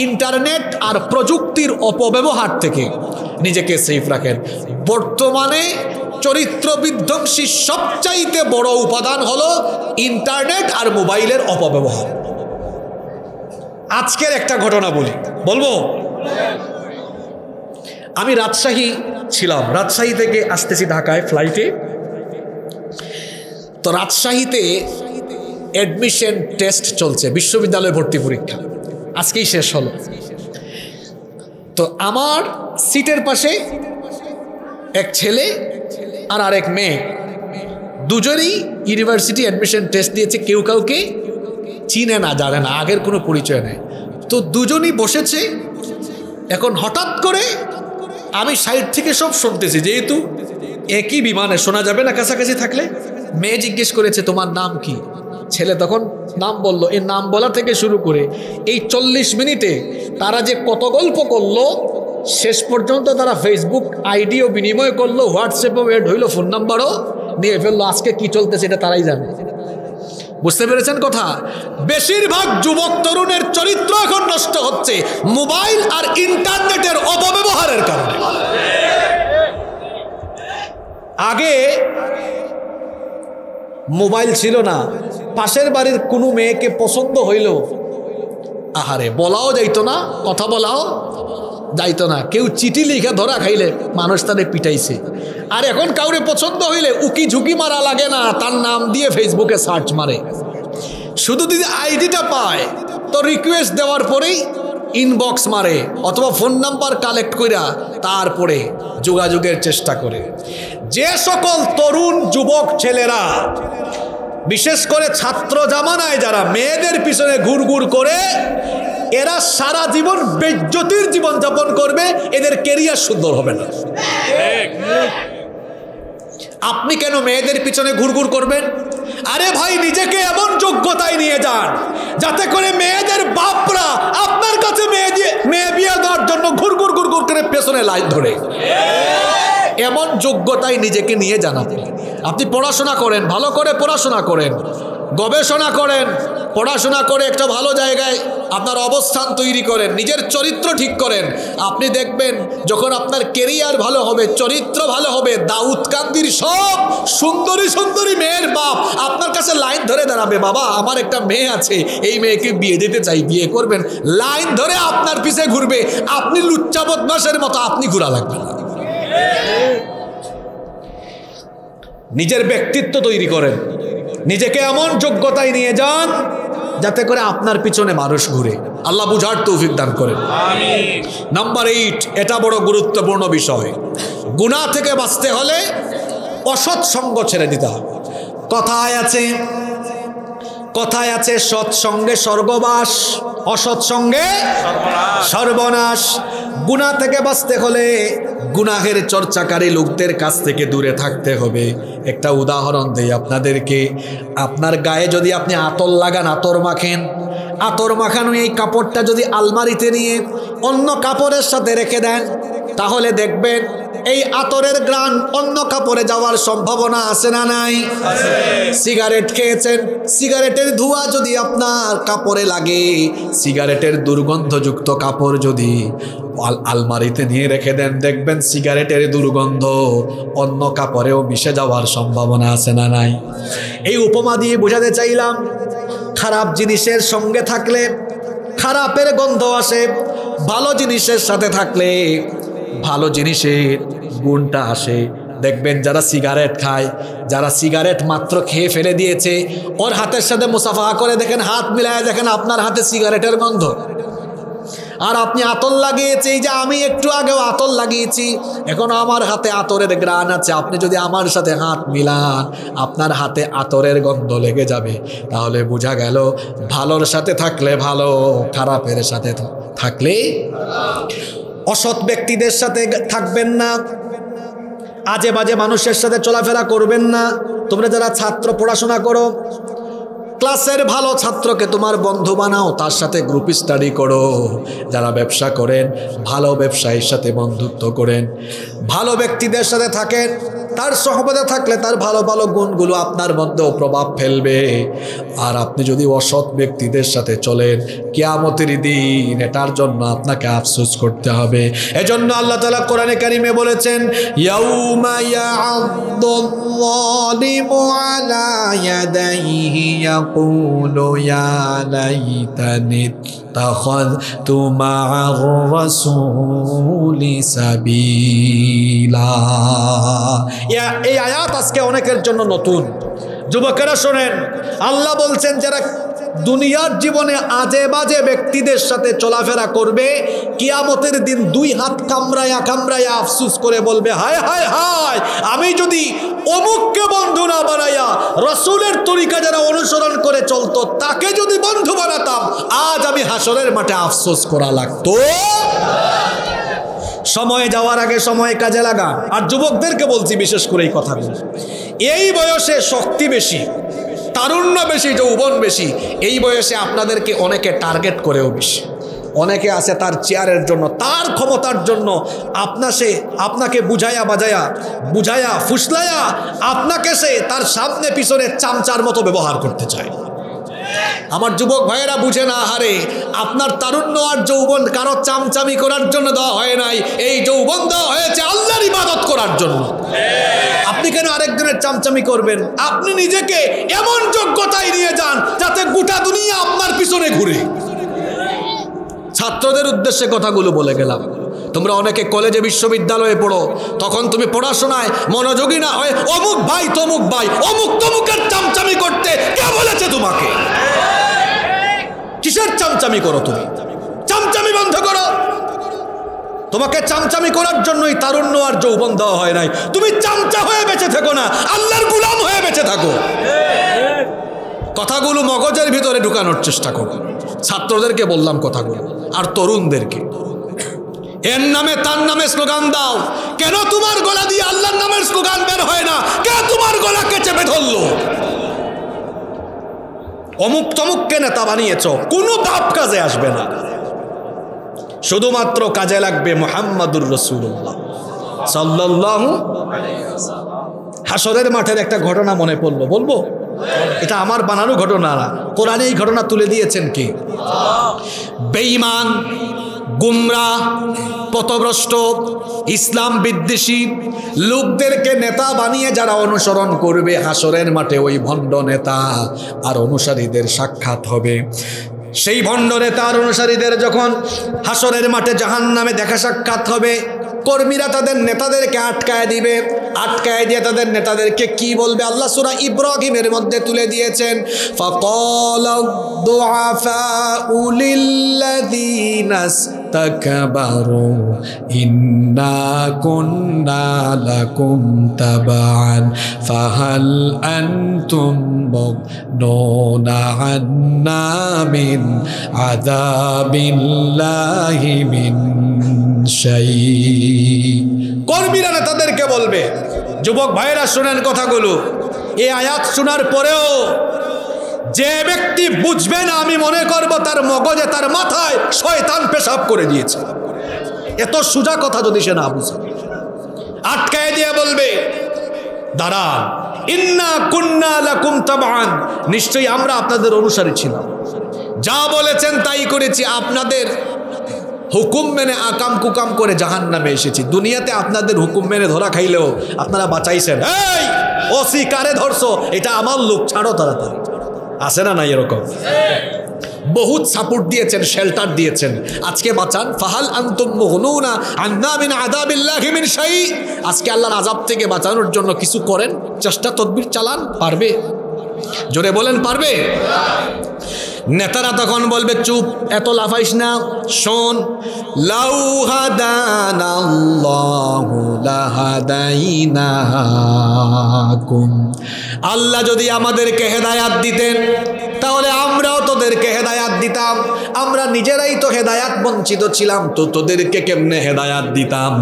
Speaker 2: ইন্টারনেট আর প্রযুক্তির অপব্যবহার থেকে নিজেকে সেফ রাখেন। বর্তমানে চরিত্র বিধ্বংসী সবচাইতে বড় উপাদান হলো ইন্টারনেট আর মোবাইলের অপব্যবহার। আজকের একটা ঘটনা বলবো। আমি রাজশাহী ছিলাম, রাজশাহী থেকে আসতেছি ঢাকায় ফ্লাইটে। তো রাজশাহীতে অ্যাডমিশন টেস্ট চলছে, বিশ্ববিদ্যালয়ে ভর্তি পরীক্ষা আজকেই শেষ হলো। তো আমার সিটের পাশে এক ছেলে আর আরেক মেয়ে, দুজনেই ইউনিভার্সিটি অ্যাডমিশন টেস্ট দিয়েছে। কেউ কাউকে চিনে না, জানে না, আগের কোনো পরিচয় নেই। তো দুজনই বসেছে। এখন হঠাৎ করে আমি সাইড থেকে সব শুনতেছি, যেহেতু একই বিমানে শোনা যাবে না কাছাকাছি থাকলে। মেয়ে জিজ্ঞেস করেছে তোমার নাম কি? ছেলে তখন নাম বলল। এই নাম বলা থেকে শুরু করে এই 40 মিনিটে তারা যে কত গল্প করলো, শেষ পর্যন্ত তারা ফেসবুক আইডিও বিনিময় করলো, হোয়াটসঅ্যাপও এড হইলো, ফোন নাম্বারও নিয়ে ফেললো। আজকে কি চলতেছে এটা তারাই জানে। বুঝতে পেরেছেন কথা? বেশিরভাগ যুবক তরুণের চরিত্র এখন নষ্ট হচ্ছে মোবাইল আর ইন্টারনেটের অপব্যবহারের কারণে। আগে মোবাইল ছিল না, পাশের বাড়ির কোনো মেয়েকে পছন্দ হইল, আহারে বলাও যাইতো না, কথা বলাও যাইতো না। কেউ চিঠি লিখে ধরা খাইলে মানুষ তাদের পিটাইছে। আর এখন কাউরে পছন্দ হইলে উকি ঝুঁকি মারা লাগে না, তার নাম দিয়ে ফেসবুকে সার্চ মারে। শুধু যদি আইডিটা পায় তো রিকোয়েস্ট দেওয়ার পরেই ইনবক্স মারে, অথবা ফোন নাম্বার কালেক্ট কইরা তারপরে যোগাযোগের চেষ্টা করে। যে সকল তরুণ যুবক ছেলেরা, বিশেষ করে ছাত্র জামানায় যারা মেয়েদের পিছনে ঘুরঘুর করে, এরা সারা জীবন বেজ্জতির জীবন যাপন করবে, এদের ক্যারিয়ার সুন্দর হবে না। আপনি কেন মেয়েদের পিছনে ঘুরঘুর করবেন? আরে ভাই, নিজেকে এমন যোগ্যতায় নিয়ে যান যাতে করে মেয়েদের বাপরা আপনার কাছে মেয়ে বিয়ে দেওয়ার জন্য ঘুরঘুর করে পেছনে লাইন ধরে। এমন যোগ্যতায় নিজেকে নিয়ে যান। আপনি পড়াশোনা করেন, ভালো করে পড়াশোনা করেন, গবেষণা করেন, পড়াশোনা করে একটা ভালো জায়গায় আপনার অবস্থান তৈরি করেন, নিজের চরিত্র ঠিক করেন। আপনি দেখবেন যখন আপনার কেরিয়ার ভালো হবে, চরিত্র ভালো হবে, দাউদ কান্দির সব সুন্দরী সুন্দরী মেয়ের বাপ আপনার কাছে লাইন ধরে দাঁড়াবে, বাবা আমার একটা মেয়ে আছে, এই মেয়েকে বিয়ে দিতে চাই, বিয়ে করবেন। লাইন ধরে আপনার পিছে ঘুরবে, আপনি লুচ্চা বদমাশের মতো আপনি ঘোরা লাগবে না। নিজের ব্যক্তিত্ব তৈরি করেন, নিজেকে এমন যোগ্যতায় নিয়ে যান যাতে করে আপনার পিছনে মানুষ ঘুরে। আল্লাহ বুঝার তৌফিক দান করেন। নাম্বার 8, এটা বড় গুরুত্বপূর্ণ বিষয়। গুনাহ থেকে বাঁচতে হলে অসৎ সঙ্গ ছেড়ে দিতে হবে। কথায় আছে সৎসঙ্গে স্বর্গবাস, অসৎ সঙ্গে সর্বনাশ। গুনাহ থেকে বাঁচতে হলে গুনাহের চর্চাকারী লোকদের কাছ থেকে দূরে থাকতে হবে। একটা উদাহরণ দেই আপনাদেরকে। আপনার গায়ে যদি আপনি আতর লাগান, আতর মাখেন, আতর মাখানো এই কাপড়টা যদি আলমারিতে নিয়ে অন্য কাপড়ের সাথে রেখে দেন, তাহলে দেখবেন এই আতরের গ্রান অন্য কাপড়ে যাওয়ার সম্ভাবনা আছে না নাই? সিগারেট খেয়েছেন, সিগারেটের ধোঁয়া যদি আপনার কাপড়ে লাগে, সিগারেটের দুর্গন্ধযুক্ত কাপড় যদি আলমারিতে নিয়ে রেখে দেন, দেখবেন সিগারেটের দুর্গন্ধ অন্য কাপড়েও মিশে যাওয়ার সম্ভাবনা আছে না নাই? এই উপমা দিয়ে বোঝাতে চাইলাম, খারাপ জিনিসের সঙ্গে থাকলে খারাপের গন্ধ আসে, ভালো জিনিসের সাথে থাকলে ভালো জিনিসের গুণটা আসে। দেখবেন যারা সিগারেট খায়, যারা সিগারেট মাত্র খেয়ে ফেলে দিয়েছে, ওর হাতের সাথে মুসাফা করে দেখেন, হাত মিলায় দেখেন আপনার হাতে সিগারেটের গন্ধ। আর আপনি আতর লাগিয়েছে, এই যে আমি একটু আগেও আতর লাগিয়েছি, এখনো আমার হাতে আতরের গ্রাণ আছে। আপনি যদি আমার সাথে হাত মিলান, আপনার হাতে আতরের গন্ধ লেগে যাবে। তাহলে বোঝা গেল ভালোর সাথে থাকলে ভালো, খারাপের সাথে থাকলে। অসৎ ব্যক্তিদের সাথে থাকবেন না, আজে বাজে মানুষের সাথে চলাফেরা করবেন না। তোমরা যারা ছাত্র পড়াশোনা করো, ক্লাসের ভালো ছাত্রকে তোমার বন্ধু বানাও, তার সাথে গ্রুপ স্টাডি করো। যারা ব্যবসা করেন, ভালো ব্যবসায়ীর সাথে বন্ধুত্ব করেন, ভালো ব্যক্তিদের সাথে থাকেন। তার সহবতে থাকলে তার ভালো ভালো গুণগুলো আপনার মধ্যেও প্রভাব ফেলবে। আর আপনি যদি অসৎ ব্যক্তিদের সাথে চলেন, কিয়ামতের দিন এটার জন্য আপনাকে আফসোস করতে হবে। এজন্য আল্লাহ তাআলা কোরআনে কারিমে বলেছেন, ইয়াউমা ইয়া'আদ্দুল-যালিমু আলা ইয়াদাইহি ইয়াকুলু ইয়া লাইতানি ইত্তাখাযতু মা'আর রাসূলি সাবিলা। এই আয়াত আজকে অনেকের জন্য নতুন। যুবকেরা শোনেন, আল্লাহ বলছেন যারা দুনিয়ার জীবনে আজে বাজে ব্যক্তিদের সাথে চলাফেরা করবে, কিয়ামতের দিন দুই হাত কামড়ায়া কামড়ায়া আফসোস করে বলবে, হায় হায় হায়, আমি যদি অমুককে বন্ধু না বানাইয়া রাসূলের তরিকা যারা অনুসরণ করে চলতো তাকে যদি বন্ধু বানাতাম, আজ আমি হাসরের মাঠে আফসোস করা লাগতো। সময় যাওয়ার আগে সময় কাজে লাগা। আর যুবকদেরকে বলছি বিশেষ করে এই কথাগুলো, এই বয়সে শক্তি বেশি, তারুণ্য বেশি, যৌবন বেশি। এই বয়সে আপনাদেরকে অনেকে টার্গেট করেও বেশি। অনেকে আছে তার চেয়ারের জন্য, তার ক্ষমতার জন্য আপনাকে বুঝায়া ফুসলায়া আপনাকে সে তার সামনে পিছনে চামচার মতো ব্যবহার করতে চায়। আমার যুবক ভাইয়েরা বুঝে না, হারে আপনার তারুণ্য আর যৌবন কারো চামচামি করার জন্য দেওয়া হয় নাই, এই যৌবন দেওয়া হয়েছে আল্লাহর ইবাদত করার জন্য। আপনি কেন আরেকজনের চামচামি করবেন? আপনি নিজেকে এমন যোগ্যতায় নিয়ে যান যাতে গোটা দুনিয়া আপনার পিছনে ঘুরে। ছাত্রদের উদ্দেশ্যে কথাগুলো বলে গেলাম। তোমরা অনেকে কলেজে বিশ্ববিদ্যালয়ে পড়ো, তখন তুমি পড়াশোনায় মনোযোগী না হয় অমুক ভাই তমুক ভাই অমুক তমুকের চামচামি করতে কে বলেছে তোমাকে? কিসের চামচামি করো তুমি? চামচামি বন্ধ করো। তোমাকে চামচামি করার জন্যই তারুণ্য আর যৌবন দেওয়া হয় নাই। তুমি চামচা হয়ে বেঁচে থাকো না, আল্লাহর গোলাম হয়ে বেঁচে থাকো। কথাগুলো মগজের ভিতরে ঢুকানোর চেষ্টা করো। ছাত্রদেরকে বললাম কথাগুলো, আর তরুণদেরকে, এর নামে তার নামে স্লোগান দাও। কেন তোমার গলা দিয়ে আল্লাহর নামের স্লোগান বের হয় না? কে তোমার গলাকে চেপে ধরলো? অমুক তমুককে নেতা বানিয়েছ, কোনো বাপ কাজে আসবে না, শুধুমাত্র কাজে লাগবে মুহাম্মাদুর রাসূলুল্লাহ সাল্লাল্লাহু আলাইহি ওয়াসাল্লাম। হাসরের মাঠের একটা ঘটনা মনে পড়লো, বলবো? এটা আমার বানানো ঘটনা না, কোরআনে এই ঘটনা তুলে দিয়েছেন কে? বেঈমান, গুমরাহ, পথভ্রষ্ট, ইসলাম বিদ্বেষী লোকদেরকে নেতা বানিয়ে যারা অনুসরণ করবে, হাসরের মাঠে ওই ভণ্ড নেতা আর অনুসারীদের সাক্ষাৎ হবে। সেই ভণ্ড নেতা আর অনুসারীদের যখন হাসরের মাঠে জাহান্নামে দেখা সাক্ষাৎ হবে, কর্মীরা তাদের নেতাদেরকে আটকায় দিবে। আটকায় দিয়ে তাদের নেতাদেরকে কি বলবে? আল্লাহ সূরা ইব্রাহিমের মধ্যে তুলে দিয়েছেন, ফাকালা দুআফাউ লিল্লাযীনা ইসতাকবারু ইন্না কুন্না লাকুম তাবাআন ফাহাল আনতুম মুগনুনা আন্না মিন আযাবিল্লাহি মিন শাই। কর্মীরা তাদেরকে বলবে। যুবক ভাইরা শুনেন কথাগুলো। এই আয়াত শোনার পরেও যে ব্যক্তি বুঝবে না, আমি মনে করব তার মগজে, তার মাথায় শয়তান পেশাব করে দিয়েছে। এত সোজা কথা যদি সে না বুঝে, আটকায় দিয়ে বলবে, দাঁড়ান, ইন্না কুন্না লাকুম তাবাআন, নিশ্চয়ই আমরা আপনাদের অনুসারী ছিলাম, যা বলেছেন তাই করেছি, আপনাদের হুকুম মেনে আকাম কুকাম করে জাহান্নামে এসেছি। দুনিয়াতে আপনাদের হুকুম মেনে ধরা খাইলেও আপনারা বাঁচাইছেন। এই ওসি কারে ধরছো? এটা আমার লোক, ছাড়ো তাড়াতাড়ি। আছে না নাই এরকম? বহুত সাপোর্ট দিয়েছেন, শেল্টার দিয়েছেন, আজকে বাঁচান। ফাহাল আনতুম মুগনুনা আন্না মিন আযাবিল্লাহি মিন শাই। আজকে আল্লাহর আযাব থেকে বাঁচানোর জন্য কিছু করেন, চেষ্টা তদবির চালান, পারবে? জোরে বলেন, পারবে? নেতারা তখন বলবে, চুপ, এত লাফাইস না, শোন, লাউ হাদানাল্লাহু লাহাদাইনাকুম, আল্লাহ যদি আমাদেরকে হেদায়াত দিতেন তাহলে আমরাও তোদেরকে হেদায়াত দিতাম। আমরা নিজেরাই তো হেদায়াত বঞ্চিত ছিলাম, তো তোদেরকে কেমনে হেদায়াত দিতাম?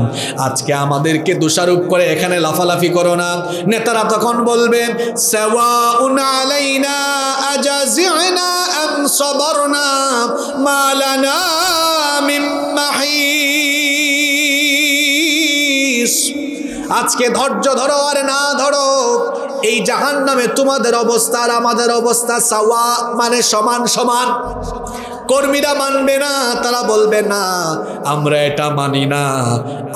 Speaker 2: আজকে আমাদেরকে দোষারোপ করে এখানে লাফালাফি করো না। নেতারা তখন বলবে, সাওয়াউন আলাইনা আজাজিনা আম সাবারনা মা লানা মিন মাহিস। আজকে ধৈর্য ধরো আর না ধরো, এই জাহান্নামে তোমাদের অবস্থা আর আমাদের অবস্থা সাওয়া, মানে সমান সমান। কর্মীরা মানবে না, তারা বলবে না আমরা এটা মানি না।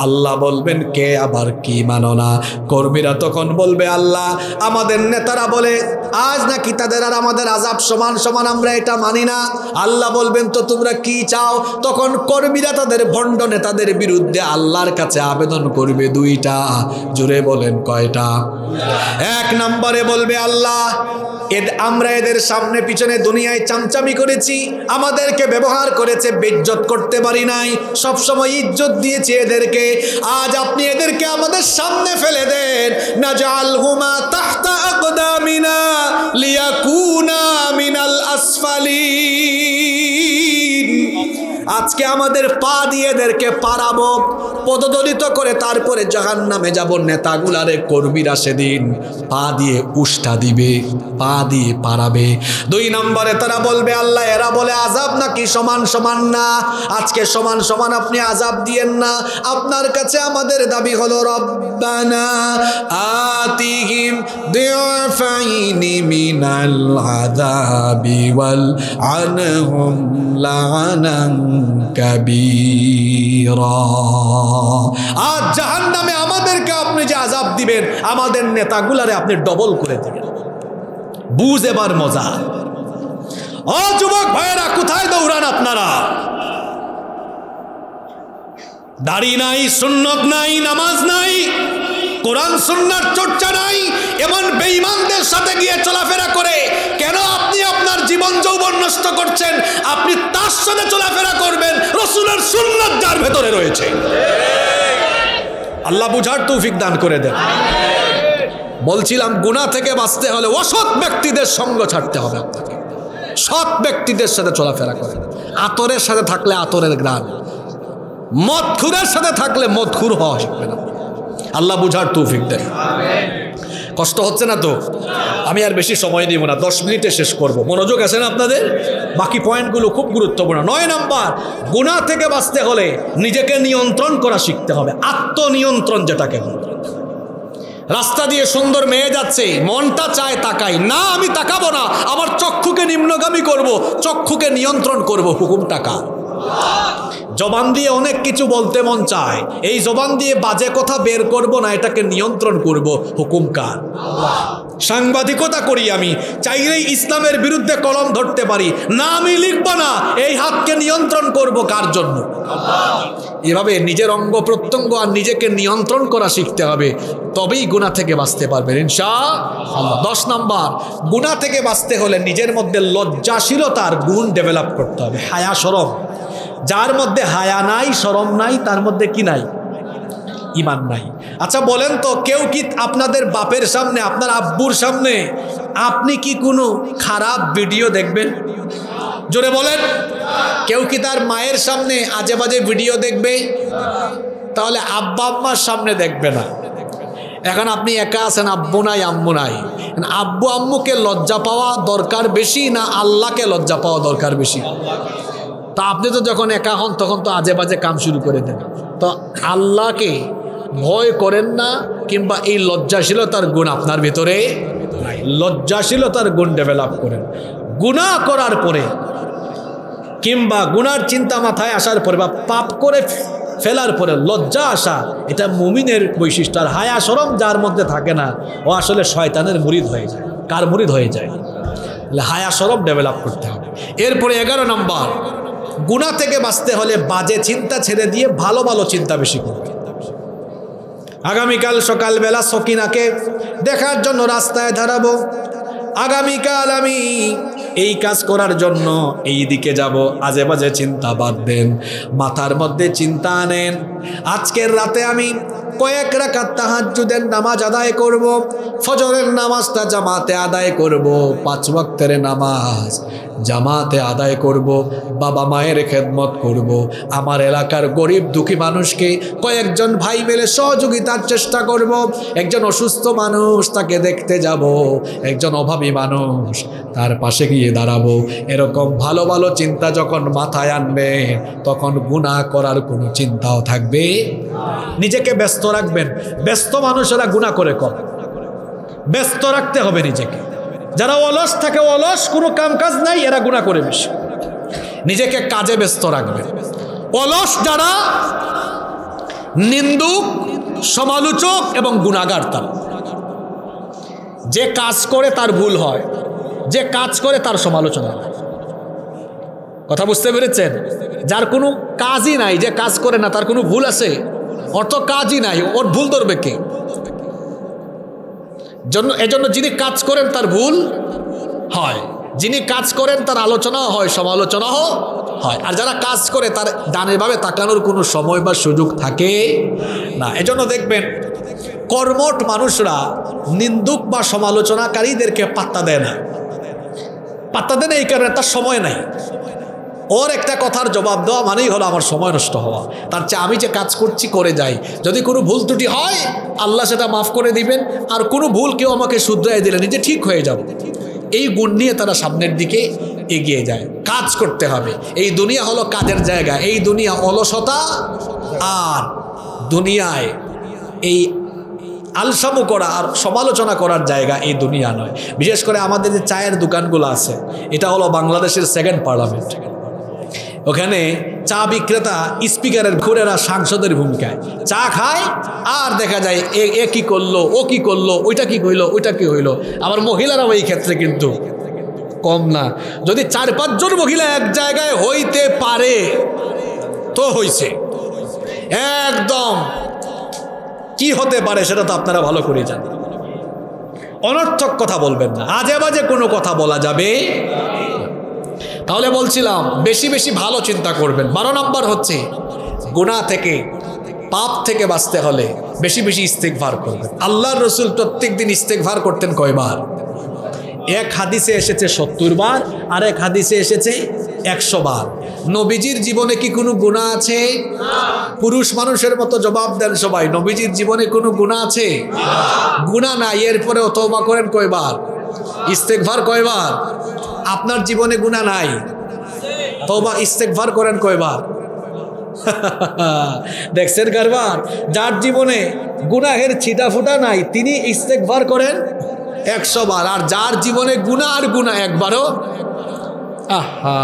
Speaker 2: আল্লাহ বলবেন কে আবার কি মানো না? কর্মীরা তখন বলবে আল্লাহ আমাদের নেতারা বলে আজ নাকি তাদের আর আমাদের আযাব সমান সমান, আমরা এটা মানি না। আল্লাহ বলবেন তো তোমরা কি চাও? তখন কর্মীরা তাদের ভণ্ড নেতাদের বিরুদ্ধে আল্লাহর কাছে আবেদন করবে দুইটা। জোরে বলেন কয়টা? এক নম্বরে বলবে আল্লাহ আমরা এদের সামনে পিছনে দুনিয়ায় চামচামি করেছি, আমাদেরকে ব্যবহার করেছে, বেইজ্জত করতে পারি নাই, সবসময় ইজ্জত দিয়েছি এদেরকে। আজ আপনি এদেরকে আমাদের সামনে ফেলে দেন, নাজআলহুমা তাহতা আকদামিনা লিয়াকুনা মিনাল আসফালিন। আজকে আমাদের পা দিয়ে এদেরকে পারাবো, পদদলিত করে তারপরে জাহান্নামে যাব। নেতাগুলারে কর্মীরা সেদিন পা দিয়ে উষ্টা দিবে, পা দিয়ে পারাবে। দুই নম্বরে তারা বলবে আল্লাহ এরা বলে আযাব নাকি সমান সমান না, আজকে সমান সমান আপনি আযাব দিয়েন না। আপনার কাছে আমাদের দাবি হলো রব্বানা আতিহিম দিয়ফাইনি মিনাল আযাবি ওয়াল আনহুম লাআনান কাবীরা। আজ জাহান্নামে আমাদেরকে আপনি যে আযাব দিবেন, আমাদের নেতাগুলারে আপনি ডবল করে দিবেন। বুঝ এবার মজা। ও যুবক ভাইয়েরা, কোথায় দৌড়ান আপনারা? দাড়ি নাই, সুন্নত নাই, নামাজ নাই, কোরআন সুন্নাহর চর্চা নাই, এমন বেঈমানদের সাথে গিয়ে চলাফেরা করে কেন আপনি আপনার জীবন যৌবন নষ্ট করছেন? আপনি তার সাথে চলাফেরা করবেন রাসূলের সুন্নাত যার ভেতরে রয়েছে। আল্লাহ বুঝার তৌফিক দান করে দেন। বলছিলাম গুনাহ থেকে বাঁচতে হলে অসৎ ব্যক্তিদের সঙ্গ ছাড়তে হবে আপনাকে। সৎ ব্যক্তিদের সাথে চলাফেরা করেন। আতরের সাথে থাকলে আতরের ঘ্রাণ, মদখুরের সাথে থাকলে মদখুর হওয়া শিখবেন। আল্লাহ বুঝার তৌফিক দেন। কষ্ট হচ্ছে না তো? আমি আর বেশি সময় নিব না, 10 মিনিটে শেষ করব। মনোযোগ আছে না আপনাদের? বাকি পয়েন্টগুলো খুব গুরুত্বপূর্ণ। 9 নাম্বার, গুনাহ থেকে বাঁচতে হলে নিজেকে নিয়ন্ত্রণ করা শিখতে হবে। আত্মনিয়ন্ত্রণ যেটাকে বলে। রাস্তা দিয়ে সুন্দর মেয়ে যাচ্ছে, মনটা চায় তাকাই না, আমি তাকাবো না, আমার চক্ষুকে নিম্নগামী করব, চক্ষুকে নিয়ন্ত্রণ করব। হুকুম টাকা। জবান দিয়ে অনেক কিছু বলতে মন চায়, এই জবান দিয়ে বাজে কথা বের করব না, এটাকে নিয়ন্ত্রণ করব। হুকুম কার? সাংবাদিকতা করি আমি, চাইলেই ইসলামের বিরুদ্ধে কলম ধরতে পারি না, আমি লিখব না, এই হাতকে নিয়ন্ত্রণ করব কার জন্য? এভাবে নিজের অঙ্গ প্রত্যঙ্গ আর নিজেকে নিয়ন্ত্রণ করা শিখতে হবে, তবেই গুনাহ থেকে বাঁচতে পারবেন ইনশাআল্লাহ। 10 নাম্বার, গুনাহ থেকে বাঁচতে হলে নিজের মধ্যে লজ্জাশীলতার গুণ ডেভেলপ করতে হবে। হায়া শরম। যার মধ্যে হায়া নাই, শরম নাই, তার মধ্যে কি নাই? ঈমান নাই। আচ্ছা বলেন তো, কেউ কি আপনাদের বাপের সামনে, আপনার আব্বুর সামনে আপনি কি কোনো খারাপ ভিডিও দেখবেন? জোরে বলেন। কেউ কি তার মায়ের সামনে আজে বাজে ভিডিও দেখবে? তাহলে আব্বা আম্মার সামনে দেখবে না। এখন আপনি একা আছেন, আব্বু নাই আম্মু নাই, আব্বু আম্মুকে লজ্জা পাওয়া দরকার বেশি না আল্লাহকে লজ্জা পাওয়া দরকার বেশি? তা আপনি তো যখন একা হন তখন তো আজে বাজে কাম শুরু করে দেন। তো আল্লাহকে ভয় করেন না, কিংবা এই লজ্জাশীলতার গুণ আপনার ভিতরে নাই। লজ্জাশীলতার গুণ ডেভেলপ করেন। গুনাহ করার পরে কিংবা গুনার চিন্তা মাথায় আসার পরে বা পাপ করে ফেলার পরে লজ্জা আসা, এটা মুমিনের বৈশিষ্ট্য। আর হায়া শরম যার মধ্যে থাকে না, ও আসলে শয়তানের মুরিদ হয়ে যায়। কার মুরিদ হয়ে যায়? হায়া শরম ডেভেলপ করতে হবে। এরপরে 11 নম্বর, গুনাহ থেকে বাঁচতে হলে বাজে চিন্তা ছেড়ে দিয়ে ভালো ভালো চিন্তা বেশি করবে। আগামীকাল সকালবেলা সকিনাকে দেখার জন্য রাস্তায় দাঁড়াবো, আগামীকাল আমি এই কাজ করার জন্য এই দিকে যাব, আজে বাজে চিন্তা বাদ দেন, মাথার মধ্যে চিন্তা আনেন আজকের রাতে আমি কয়েক রাকাত তাহাজ্জুদের নামাজ আদায় করব, ফজরের নামাজটা জামাতে আদায় করব, 5 ওয়াক্তের নামাজ জামাতে আদায় করব, বাবা মায়ের খেদমত করব, আমার এলাকার গরিব দুঃখী মানুষকে কয়েকজন ভাই মিলে সহযোগিতার চেষ্টা করব, একজন অসুস্থ মানুষ তাকে দেখতে যাব, একজন অভাবী মানুষ তার পাশে গিয়ে দাঁড়াবো। এরকম ভালো ভালো চিন্তা যখন মাথায় আনবে তখন গুনাহ করার কোনো চিন্তাও থাকবে। নিজেকে ব্যস্ত রাখবেন। ব্যস্ত মানুষেরা গুনাহ করে কম। ব্যস্ত রাখতে হবে নিজেকে। যারা অলস থাকে, অলস কোনো কাম কাজ নাই, এরা গুনাহ করে বেশি। নিজেকে কাজে ব্যস্ত রাখবেন। অলস যারা, নিন্দুক, সমালোচক এবং গুনাহগার তারা। যে কাজ করে তার ভুল হয়, যে কাজ করে তার সমালোচনা হয়। কথা বুঝতে পেরেছেন? যার কোনো কাজই নাই, যে কাজ করে না, তার কোনো ভুল আছে? ওর তো কাজই নাই, ওর ভুল ধরবে কে? এজন্য যিনি কাজ করেন তার ভুল হয়, যিনি কাজ করেন তার আলোচনাও হয়, সমালোচনাও হয়। আর যারা কাজ করে তার ডানেভাবে তাকানোর কোনো সময় বা সুযোগ থাকে না। এজন্য দেখবেন কর্মঠ মানুষরা নিন্দুক বা সমালোচনাকারীদেরকে পাত্তা দেয় না। পাত্তা দেয় না এই কারণে তার সময় নাই। ওর একটা কথার জবাব দেওয়া মানেই হলো আমার সময় নষ্ট হওয়া। তার চেয়ে আমি যে কাজ করছি করে যাই। যদি কোনো ভুল ত্রুটি হয় আল্লাহ সেটা মাফ করে দিবেন, আর কোনো ভুল কেউ আমাকে শুধরাই দিলে নিজে ঠিক হয়ে যাব। এই গুণ নিয়ে তারা সামনের দিকে এগিয়ে যায়। কাজ করতে হবে। এই দুনিয়া হলো কাজের জায়গা। এই দুনিয়া অলসতা আর দুনিয়ায় এই আলসামু করা আর সমালোচনা করার জায়গা এই দুনিয়া নয়। বিশেষ করে আমাদের যে চায়ের দোকানগুলো আছে, এটা হলো বাংলাদেশের সেকেন্ড পার্লামেন্ট। ওখানে চা বিক্রেতা স্পিকারের ঘুরেরা সাংসদের ভূমিকায় চা খায়, আর দেখা যায় এ কি করলো, ও কি করলো, ওইটা কি হইলো, ওইটা কি হইলো। আবার মহিলারাও এই ক্ষেত্রে কিন্তু কম না। যদি 4-5 জন মহিলা এক জায়গায় হইতে পারে তো হইছে। একদম কি হতে পারে সেটা তো আপনারা ভালো করে জানেন। অনর্থক কথা বলবেন না, আজে বাজে কোনো কথা বলা যাবে। তাহলে বলছিলাম বেশি বেশি ভালো চিন্তা করবেন। 12 নম্বর হচ্ছে গুনাহ থেকে, পাপ থেকে বাঁচতে হলে বেশি বেশি ইস্তেগফার করবেন। আল্লাহর রাসূল প্রত্যেকদিন ইস্তেগফার করতেন কয়বার? এক হাদিসে এসেছে 70 বার, আর এক হাদিসে এসেছে 100 বার। নবীজির জীবনে কি কোনো গুনাহ আছে? পুরুষ মানুষের মতো জবাব দেন সবাই। নবীজির জীবনে কোনো গুনাহ আছে? গুনাহ নাই, এরপরেও তওবা করেন কয়বার? ইস্তেগফার কয়বার? আপনার জীবনে গুনাহ নাই, তওবা ইস্তেগফার করেন কয়বার? দেখছেন কারবার? যার জীবনে গুনাহের ছিটা ফুটা নাই তিনি ইস্তেগফার করেন 100 বার, আর যার জীবনে গুনাহ আর গুনাহ একবারও। আহা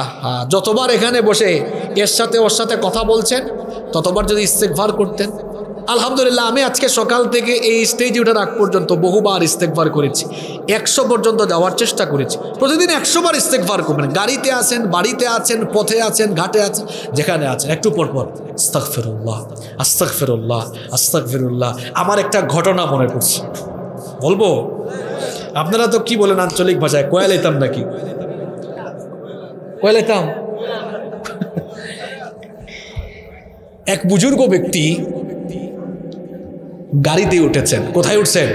Speaker 2: আহা, যতবার এখানে বসে এর সাথে ওর সাথে কথা বলছেন ততবার যদি ইস্তেগফার করতেন। আলহামদুলিল্লাহ, আমি আজকে সকাল থেকে এই স্টেজে ওঠার আগ পর্যন্ত বহুবার ইস্তেগফার করেছি। 100 পর্যন্ত যাওয়ার চেষ্টা করেছি। প্রতিদিন 100 বার ইস্তেগফার করবেন। গাড়িতে আছেন, বাড়িতে আছেন, পথে আছেন, ঘাটে আছেন, যেখানে আছেন একটু পরপর আস্তাগফিরুল্লাহ, আস্তাগফিরুল্লাহ, আস্তাগফিরুল্লাহ। আমার একটা ঘটনা মনে পড়ছে, বলবো? আপনারা তো কি বলেন আঞ্চলিক ভাষায়, কয়া লইতাম নাকি? কয়া লইতাম। এক বুজুর্গ ব্যক্তি গাড়িতে উঠেছেন। কোথায় উঠছেন?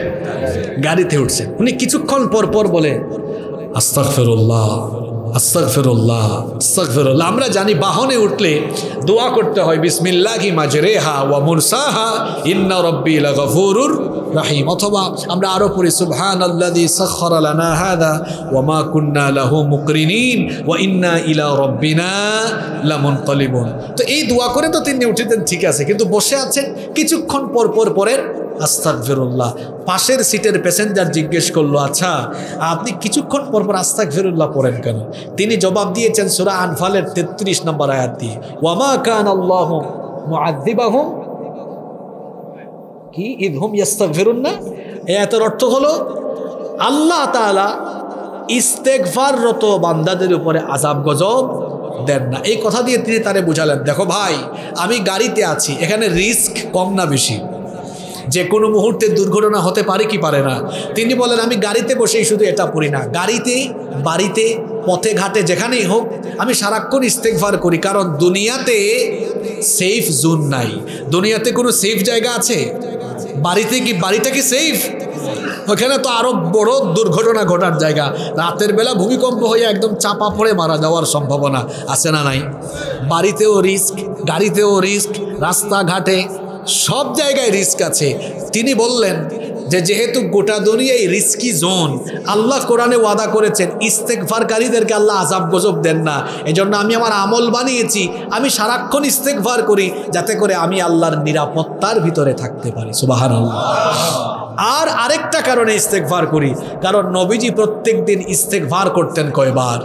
Speaker 2: গাড়িতে উঠছেন। উনি কিছুক্ষণ পর পর বলে আস্তাগফিরুল্লাহ, আস্তাগফিরুল্লাহ, আস্তাগফিরুল্লাহ। আমরা জানি বাহনে উঠলে দোয়া করতে হয় বিসমিল্লাহি মাজরেহা ওয়া মুরসাহা ইন্না রাব্বি লাগফুরুর রহিম। অথবা আমরা আরো পড়ি সুবহানাল্লাযী সাখখারা লানা হাযা ওয়া মা কুন্না লাহু মুকরিনিন ওয়া ইন্না ইলা রাব্বিনা লামুনকালিবুন। তো এই দোয়া করে তো তিনি উঠেছেন, ঠিক আছে, কিন্তু বসে আছেন, কিছুক্ষণ পর পর পরেন আস্তাগফিরুল্লাহ। পাশের সিটের প্যাসেঞ্জার জিজ্ঞেস করলো, আচ্ছা আপনি কিছুক্ষণ পর পর আস্তাগফিরুল্লাহ পড়েন কেন? তিনি জবাব দিয়েছেন সূরা আনফালের 33 নম্বর আয়াত দিয়ে, ওয়া মা কানাল্লাহু মুআযযিবাহুম কি ইযহুম ইস্তাগফিরুন। না, এর অর্থ হলো আল্লাহ তাআলা ইস্তেগফাররত বান্দাদের উপরে আযাব গজব দেন না। এই কথা দিয়ে তিনি তারে বুঝালেন, দেখো ভাই, আমি গাড়িতে আছি, এখানে রিস্ক কম না বেশি? যে কোনো মুহূর্তে দুর্ঘটনা হতে পারে কি পারে না? তিনি বলেন আমি গাড়িতে বসেই শুধু এটা পড়ি না, গাড়িতে, বাড়িতে, পথে ঘাটে, যেখানেই হোক আমি সারাক্ষণ ইস্তেগফার করি। কারণ দুনিয়াতে সেফ জোন নাই। দুনিয়াতে কোনো সেফ জায়গা আছে? বাড়িতে কি, বাড়িটা কি সেফ? ওখানে তো আরো বড় দুর্ঘটনা ঘটার জায়গা। রাতের বেলা ভূমিকম্প হয়ে একদম চাপা পড়ে মারা যাওয়ার সম্ভাবনা আছে না নাই? বাড়িতেও রিস্ক, গাড়িতেও রিস্ক, রাস্তাঘাটে সব জায়গায় রিস্ক আছে। তিনি বললেন যে যেহেতু গোটা দুনিয়ায় রিস্কি জোন, আল্লাহ কোরআনে ওয়াদা করেছেন ইস্তেগফারকারীদেরকে আল্লাহ আযাব গজব দেন না। এজন্য আমি আমার আমল বানিয়েছি, আমি সারাক্ষণ ইস্তেগফার করি যাতে করে আমি আল্লাহর নিরাপত্তার ভিতরে থাকতে পারি। সুবহানাল্লাহ। আর আরেকটা কারণে ইস্তেগফার করি, কারণ নবীজি প্রত্যেক দিন ইস্তেগফার করতেন কয়বার?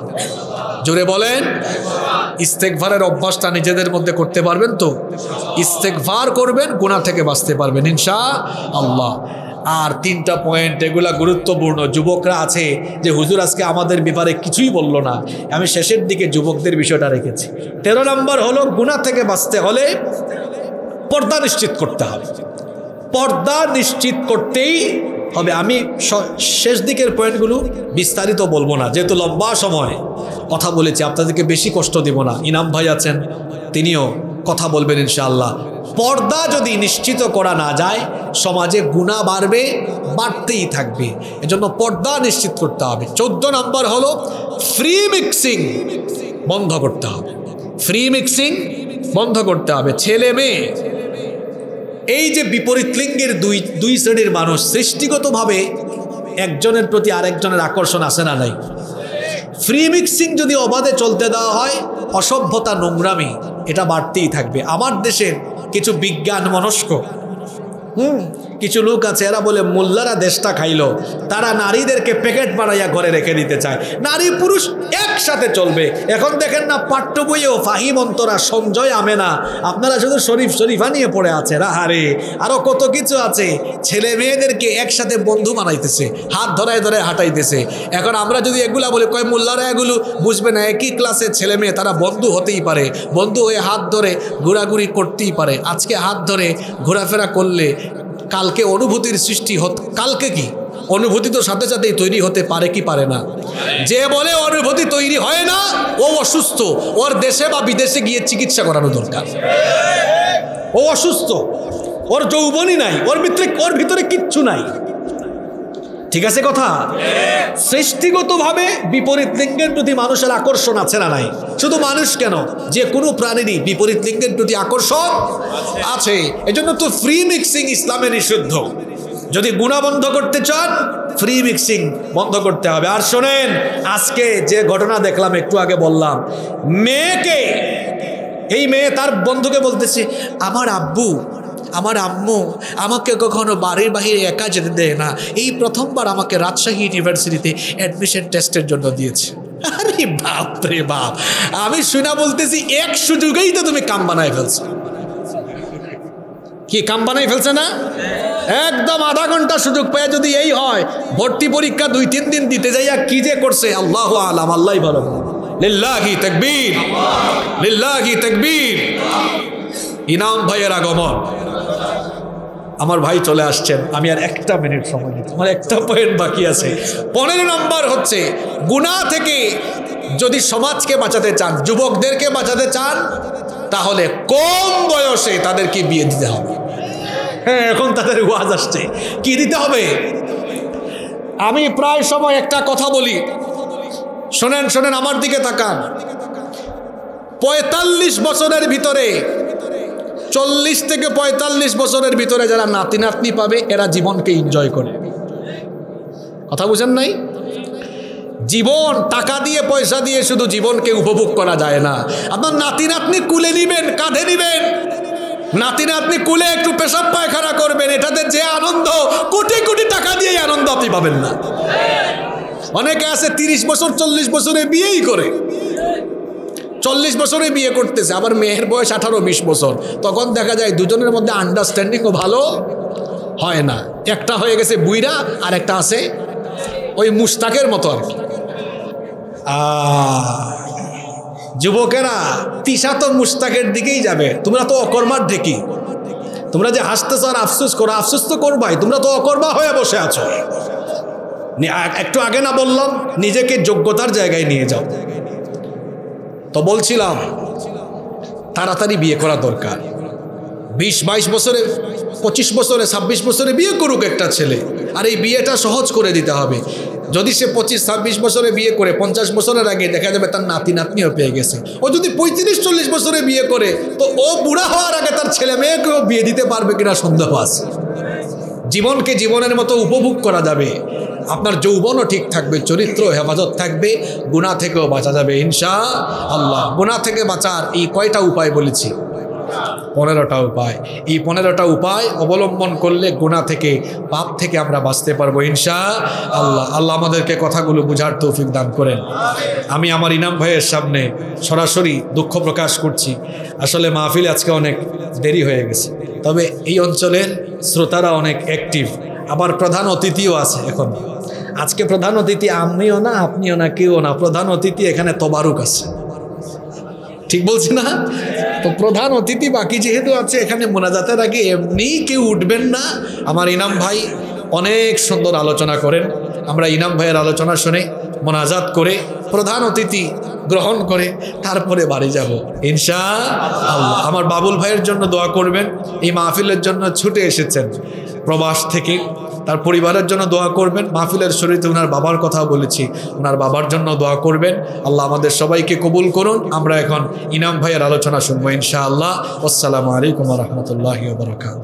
Speaker 2: জোরে বলেন। ইস্তেগফারের অভ্যাসটা নিজেদের মধ্যে করতে পারবেন তো? ইস্তেগফার করবেন, গুনাহ থেকে বাঁচতে পারবেন ইনশাআল্লাহ। আর 3টা পয়েন্ট, এগুলা গুরুত্বপূর্ণ। যুবকরা আছে যে হুজুর আজকে আমাদের ব্যাপারে কিছুই বলল না, আমি শেষের দিকে যুবকদের বিষয়টা রেখেছি। 13 নম্বর হলো গুনাহ থেকে বাঁচতে হলে পর্দা নিশ্চিত করতে হবে। পর্দা নিশ্চিত করতেই হবে। আমি শেষ দিকের পয়েন্টগুলো বিস্তারিত বলবো না, যেহেতু লম্বা সময় কথা বলেছি, আপনাদেরকে বেশি কষ্ট দেব না। ইনাম ভাই আছেন, তিনিও কথা বলবেন ইনশাআল্লাহ। পর্দা যদি নিশ্চিত করা না যায়, সমাজে গুনাহ বাড়বে, বাড়তেই থাকবে। এজন্য পর্দা নিশ্চিত করতে হবে। 14 নম্বর হলো ফ্রি মিক্সিং বন্ধ করতে হবে। ফ্রি মিক্সিং বন্ধ করতে হবে। ছেলে মেয়ে, এই যে বিপরীত লিঙ্গের দুই শ্রেণীর মানুষ, সৃষ্টিগতভাবে একজনের প্রতি আরেকজনের আকর্ষণ আসে না নাই? ফ্রি মিক্সিং যদি অবাধে চলতে দেওয়া হয়, অসভ্যতা, নোংরামি এটা বাড়তেই থাকবে। আমার দেশের কিছু বিজ্ঞান মনস্ক কিছু লোক আছে, এরা বলে মোল্লারা দেশটা খাইলো, তারা নারীদেরকে প্যাকেট বানাইয়া ঘরে রেখে দিতে চায়, নারী পুরুষ একসাথে চলবে। এখন দেখেন না পাঠ্য বইয়েও ফাহিম অন্তরা, সঞ্জয় আমেনা, আপনারা শুধু শরীফা নিয়ে পড়ে আছে, রাহারে আরো কত কিছু আছে। ছেলে মেয়েদেরকে একসাথে বন্ধু বানাইতেছে, হাত ধরায় ধরে হাঁটাইতেছে। এখন আমরা যদি এগুলা বলি, কয় মোল্লারা এগুলো বুঝবে না, একই ক্লাসের ছেলে মেয়ে, তারা বন্ধু হতেই পারে, বন্ধু হয়ে হাত ধরে ঘোরাঘুরি করতেই পারে। আজকে হাত ধরে ঘোরাফেরা করলে কালকে অনুভূতির সৃষ্টি কালকে কি অনুভূতি তো সাথে সাথেই তৈরি হতে পারে কি পারে না? যে বলে অনুভূতি তৈরি হয় না, ও অসুস্থ, ওর দেশে বা বিদেশে গিয়ে চিকিৎসা করানো দরকার। ও অসুস্থ, ওর যৌবনই নাই, ওর ভিতরে কিচ্ছু নাই। ঠিক আছে কথা? সৃষ্টিগতভাবে বিপরীত লিঙ্গের প্রতি মানুষের আকর্ষণ আছে না নাই? শুধু মানুষ কেন, যে কোনো প্রাণীরই বিপরীত লিঙ্গের প্রতি আকর্ষণ আছে। এজন্য তো ফ্রি মিক্সিং ইসলামে নিষিদ্ধ। যদি গুনাহ বন্ধ করতে চান, ফ্রি মিক্সিং বন্ধ করতে হবে। আর শোনেন, আজকে যে ঘটনা দেখলাম, একটু আগে বললাম, এই মেয়ে তার বন্ধুকে বলতেছে, আমার আব্বু আমার আম্মু আমাকে কখনো বাড়ির বাহিরে একা যেতে দেয় না, এই প্রথমবার আমাকে রাজশাহী ইউনিভার্সিটিতে অ্যাডমিশন টেস্টের জন্য দিয়েছে। আরে বাপ রে বাপ, আমি শুনা বলতেছি, এক সুযোগেই তো তুমি কাম বানায় ফেলছো। কি কাম বানাই ফেলছে না? একদম আধা ঘন্টা সুযোগ পেয়ে যদি এই হয়, ভর্তি পরীক্ষা 2-3 দিন দিতে যাইয়া কি যে করছে, আল্লাহু আলাম, আল্লাহই ভালো। লিল্লাহি তাকবীর, লিল্লাহি তাকবীর। ইনাম ভাইয়ের আগমন, আমার ভাই চলে আসছেন, আমি আর 1 মিনিট সময় নিচ্ছি, আমার একটা পয়েন্ট বাকি আছে। 15 নম্বর হচ্ছে, গুনাহ থেকে যদি সমাজকে বাঁচাতে চান, যুবকদেরকে বাঁচাতে চান, তাহলে কম বয়সে তাদেরকে বিয়ে দিতে হবে। হ্যাঁ, এখন তাদের ওয়াজ আসছে, কি দিতে হবে? আমি প্রায় সময় একটা কথা বলি, শোনেন শোনেন, আমার দিকে তাকান। 45 বছরের ভিতরে, 40 থেকে 45 বছরের ভিতরে যারা নাতি নাতনি পাবে, এরা জীবনকে এনজয় করে। কথা বুঝেন নাই? জীবন টাকা দিয়ে পয়সা দিয়ে শুধু জীবনকে উপভোগ করা যায় না। আপনার নাতি নাতনি কুলে নিবেন, কাঁধে নিবেন, নাতি নাতনি কুলে একটু পেশাব পায়খানা করবেন, এটাতে যে আনন্দ, কোটি কোটি টাকা দিয়ে আনন্দ আপনি পাবেন না। অনেকে আছে 30 বছর 40 বছরে বিয়েই করে, 40 বছরে বিয়ে করতেছে, আবার মেয়ের বয়স 18-20 বছর। তখন দেখা যায় দুজনের মধ্যে আন্ডারস্ট্যান্ডিংও ভালো হয় না। একটা হয়ে গেছে বুইরা, আর একটা আছে ওই মুস্তাকের মতো আর কি। যুবকেরা, তিশা তো মুস্তাকের দিকেই যাবে। তোমরা তো অকর্মার ঢেকি, তোমরা যে হাসতেছ আর আফসোস করো, আফসোস তো করবাই, তোমরা তো অকর্মা হয়ে বসে আছো। একটু আগে না বললাম, নিজেকে যোগ্যতার জায়গায় নিয়ে যাও। তো বলছিলাম, তাড়াতাড়ি বিয়ে করা দরকার। 20-22 বছরে, 25 বছরে, 26 বছরে বিয়ে করুক একটা ছেলে। আর এই বিয়েটা সহজ করে দিতে হবে। যদি সে 25-26 বছরে বিয়ে করে 50 বছরের আগে দেখা যাবে তার নাতি নাতনিও পেয়ে গেছে। ও যদি 35-40 বছরে বিয়ে করে তো ও বুড়া হওয়ার আগে তার ছেলে মেয়েকেও বিয়ে দিতে পারবে কিনা সন্দেহ আছে। জীবনকে জীবনের মতো উপভোগ করা যাবে, আপনার যৌবনও ঠিক থাকবে, চরিত্র হেফাজত থাকবে, গুনাহ থেকেও বাঁচা যাবে ইনশাআল্লাহ। গুনাহ থেকে বাঁচার এই কয়টা উপায় বলেছি? 15টা উপায়। এই 15টা উপায় অবলম্বন করলে গুনাহ থেকে, পাপ থেকে আমরা বাঁচতে পারবো ইনশাআল্লাহ। আল্লাহ আমাদেরকে কথাগুলো বুঝার তৌফিক দান করেন। আমি আমার ইনাম ভাইয়ের সামনে সরাসরি দুঃখ প্রকাশ করছি, আসলে মাহফিল আজকে অনেক দেরি হয়ে গেছে, তবে এই অঞ্চলের শ্রোতারা অনেক অ্যাক্টিভ, আবার প্রধান অতিথিও আছে। এখন আজকে প্রধান অতিথি আমিও না, আপনিও না, কেউ না, প্রধান অতিথি এখানে তবারুক আছে, ঠিক বলছি না? তো প্রধান অতিথি বাকি যেহেতু আছে, এখানে মোনাজাতের আগে এমনি কেউ উঠবেন না। আমার ইনাম ভাই অনেক সুন্দর আলোচনা করেন, আমরা ইনাম ভাইয়ের আলোচনা শুনে মোনাজাত করে প্রধান অতিথি গ্রহণ করে তারপরে বাড়ি যাব ইনশাআল্লাহ। আমার বাবুল ভাইয়ের জন্য দোয়া করবেন, এই মাহফিলের জন্য ছুটে এসেছেন প্রবাস থেকে, তার পরিবারের জন্য দোয়া করবেন। মাহফিলের শুরুতে ওনার বাবার কথা বলেছি, ওনার বাবার জন্য দোয়া করবেন। আল্লাহ আমাদের সবাইকে কবুল করুন। আমরা এখন ইনাম ভাইয়ের আলোচনা শুনবো ইনশাআল্লাহ। আসসালামু আলাইকুম ওয়া রাহমাতুল্লাহি ওয়া বারাকাতুহু।